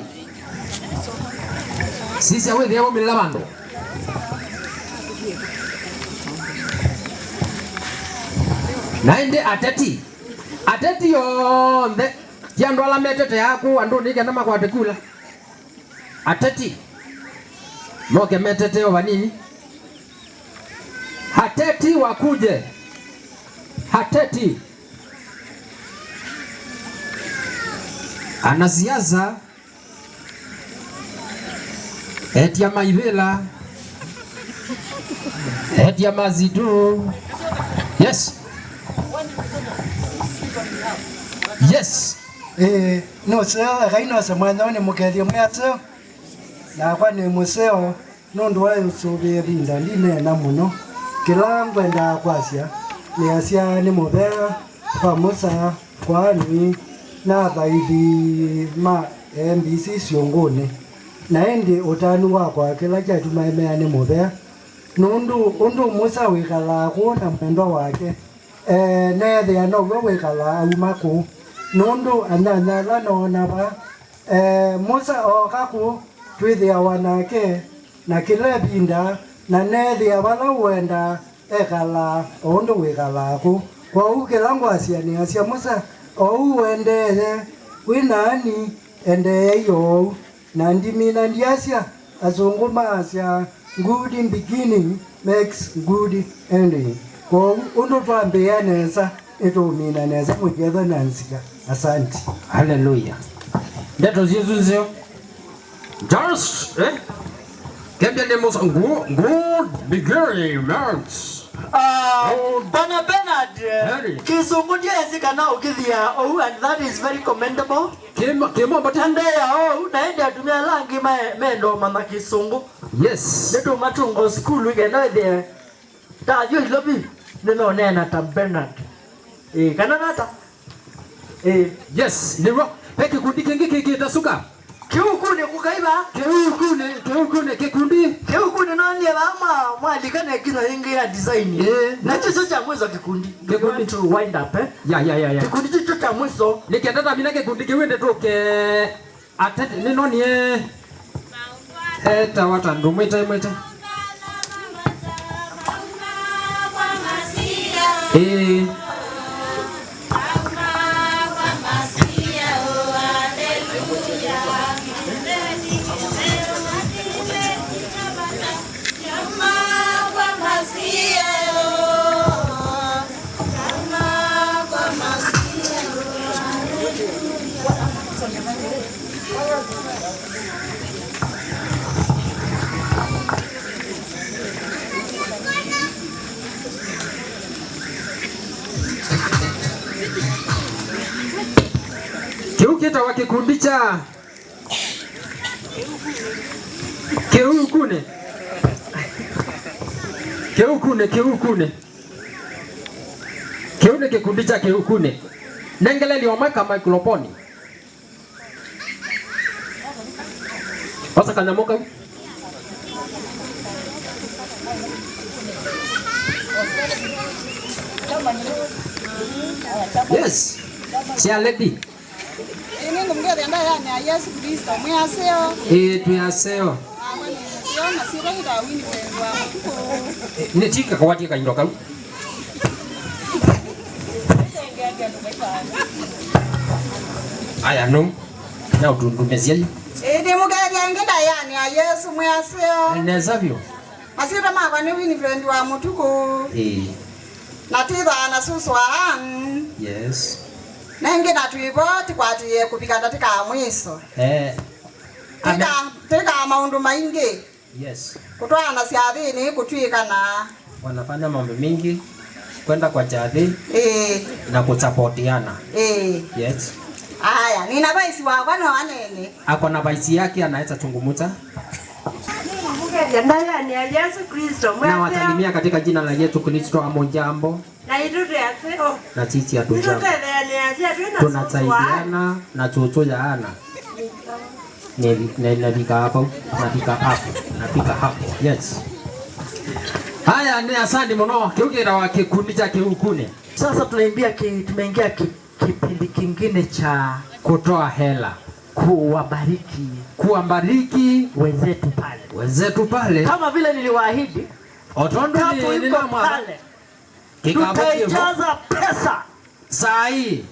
Sisi awe yabo milabando. Naende ateti. Ateti yonde. Tiando ala metete yako ando nige nama kwa tekula. Ateti. Moke metete wa nini? Hateti wakuje. Hateti. Anasiasa eti ya Maivela eti ya Mazidu. Yes. Yes. No seo gaino se mwana ni mukedia mwaso na kwa ni museo nondo wa usobe binda ndine na muno kila ngwenda kwasia ni asia ni mubea kwa musa kwa ni na baidhi ma MBC siongone na endi utanu wakwa kila kitu maemea ni mubea nundu musa wikala kuona mwendo wake nethe anogwo wikala aumaku nundu ananyala nona ba musa okaku twithia wanake na kila binda na nethe abala wenda ekala ondu wikalaku kwa ukela ngwasia ni asia musa ou wendeye winani ende yo na ndimina ndiasia azunguma asia good in beginning makes good ending kwa undu twambia nesa etomina nesa mujeza nansika asante Hallelujah. Ndeto zizunzio just kembia demos good beginning months. Bana Bernard, Kisungu ndiye zikana ukithia oh and that is very commendable. Kemo batande ya oh naenda tumia langi mendo mama Kisungu. Yes. Neto matungo school wigenda there. Ta yo lobi neno nena ta Bernard. Kana nata. Yes, nero peke kundi kengi kitasuka. Kiukune kukaiba. Kiukune kikundi. Kiukune nani ama mwalikane kina ingi ya design. Na chiso cha mwezo kikundi. Kikundi to wind up Ya. Kikundi chiso cha mwezo. Nikiatata mina kikundi kiwende toke atete nino ni eta watandu mwita. Kiukita wa kikundi cha Keukune kikundi cha Keukune nengele liomaka microphone Pasa kanyamoka Yes. Sia lady. Ini ngumge tenda ya ni Yesu Kristo mwaseo. Tuyaseo. Sio na sio ndio wini kwa mtuko. Ni tika kwa tika ndoka. Aya no. Na utundu meziali. Ini muge ya ngenda ya ni Yesu mwaseo. Nezavyo. Masira mama ni Winifred wa Mutuku. Na titha na suswa Yes. Nenge na tuiboti kwa tiye kupika katika mwiso. Tika maundu maingi. Yes. Kutoa na siadhini kutwika na wanafanya mambo mingi kwenda kwa chadhi na kusapotiana. Yes. Aya, nina baisi wa wana wanene. Ako na baisi yake anaweza chungumuza. Ndani ya Yesu Kristo. Na wasalimia katika jina la Yesu Kristo. Amojambo. Na idudu ya seo. Na sisi hatujambo. Tunasaidiana na chocho ya ana. Nafika hapo. Yes. Haya ni asante mno. Kiugira wa kikundi cha kiukune. Sasa tumeingia kipindi kingine cha kutoa hela, kuwabariki wenzetu pale. Kama vile niliwaahidi, Otondo ni pale. Tutaijaza pesa sahi.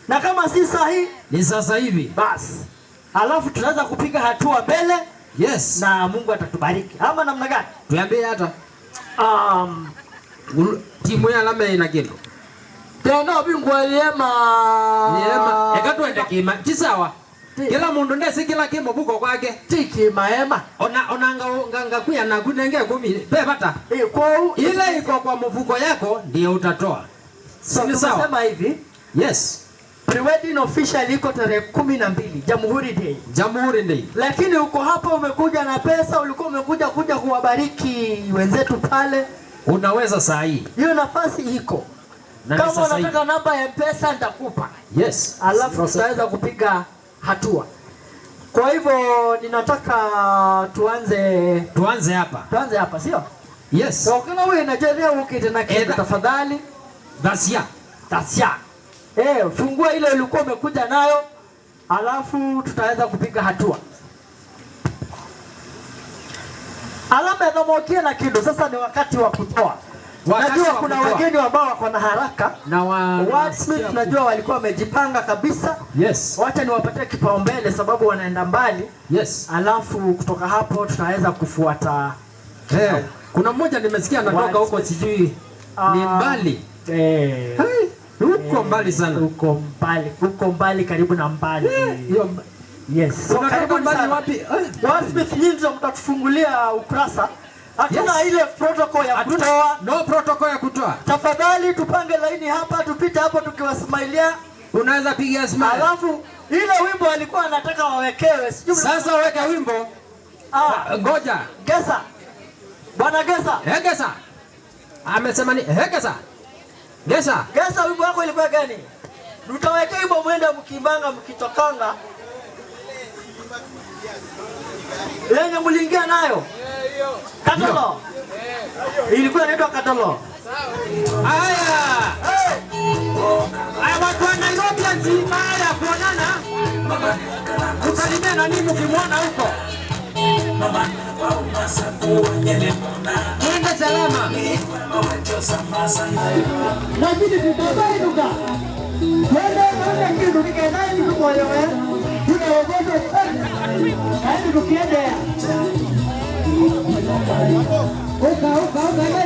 Na kama si sahi ni sasa hivi. Basi. Alafu tunaweza kupiga hatua mbele. Yes. Na Mungu atatubariki. Ama namna gani? Tuambie hata. Timu ya Alama ina kitu. Tena bingwa Yema. Eka tuende kima. Kisawa. Kila mundu ndesi kila kimo buko kwake. Tiki maema. Ona nganga kuya na kunenge kumi. Pepata. Ile iko kwa mfuko yako ndio utatoa. So tunasema hivi. Yes. Pre-wedding official iko tarehe 12 Jamhuri Day. Lakini uko hapa umekuja na pesa, ulikuwa umekuja kuwabariki wenzetu pale. Unaweza saa hii. Hiyo nafasi iko. Kama unataka namba ya pesa nitakupa. Yes. Alafu tutaweza kupiga hatua. Kwa hivyo ninataka tuanze hapa, sio? Yes. So kama wewe unajelea ukite na kitu tafadhali. Dasia. Fungua ile ulikuwa umekuja nayo. Alafu tutaweza kupiga hatua. Alama ya Dhomokia na Kindu, sasa ni wakati wa kutoa. Najua kuna wageni ambao wako na haraka. Na Wordsmith tunajua walikuwa wamejipanga kabisa. Yes. Wacha niwapatie kipaumbele sababu wanaenda mbali. Yes. Alafu kutoka hapo tutaweza kufuata. Kuna mmoja nimesikia anatoka huko sijui ni mbali. Huko mbali sana. Huko mbali karibu na mbali. Yes. So karibu mbali wapi? Wordsmith nyinyi ndio mtatufungulia ukurasa. Hatuna ile protocol ya kutoa. No protocol ya kutoa. Tafadhali tupange laini hapa, tupite hapo tukiwasmailia. Unaweza piga smile. Alafu ile wimbo alikuwa anataka wawekewe. Sasa weka wimbo. Ngoja. Gesa. Bwana Gesa. Gesa. Amesema ni Gesa. Gesa wimbo wako ilikuwa gani? Tutawekea wimbo mwende mkimbanga mkitokanga. Lenye mliingia nayo. Katalo. Ilikuwa inaitwa Katalo. Haya. Watu wa Nairobi nzima ya kuonana. Kusalimia nani mkimwona huko? Mwende salama. Lakini tutabai duka. Mwende kitu nikaendani tuko wewe. Tunaogopa sana. Hadi tukiendea. Uka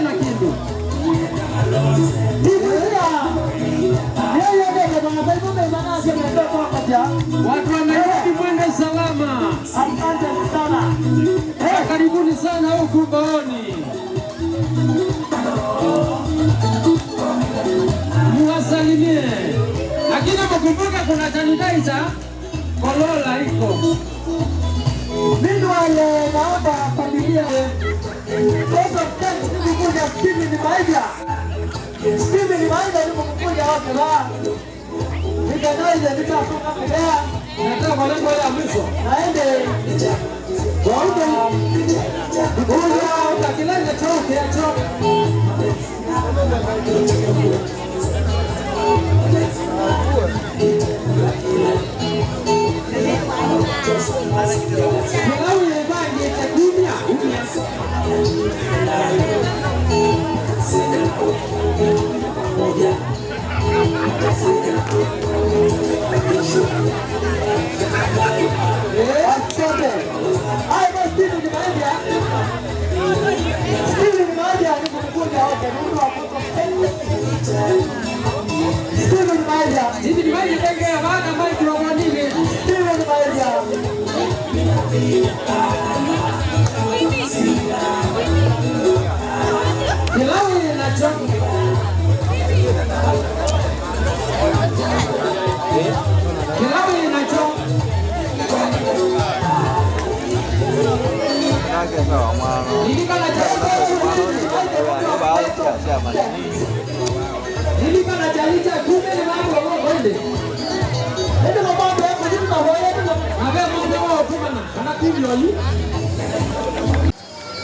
na Kindu. Watu wa Nairobi mwende salama. Asante sana. Karibuni sana huku Mbooni. Muwasalimie. Lakini mkumbuka kuna sanitizer. Kolola iko. Mimi wale naomba familia Steven ni maida ni mkukuja wake ba. Nikanoize nitatoka mbele. Nataka malengo ya mwisho. Naende. Waende. Uja kilele choke ya choke. Hivi ni maji tenge ya bana maji kwa nini? Hivi ni maji ya. Pilau inachoka. Pilau inachoka.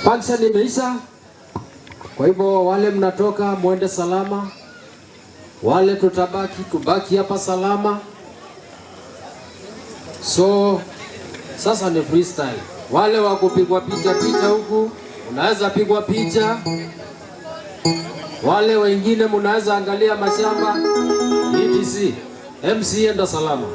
Function imeisha. Kwa hivyo wale mnatoka muende salama. Wale tubaki hapa salama. So sasa ni freestyle. Wale wa kupigwa picha huku unaweza pigwa picha. Wale wengine mnaweza angalia mashamba. ETC MC enda salama.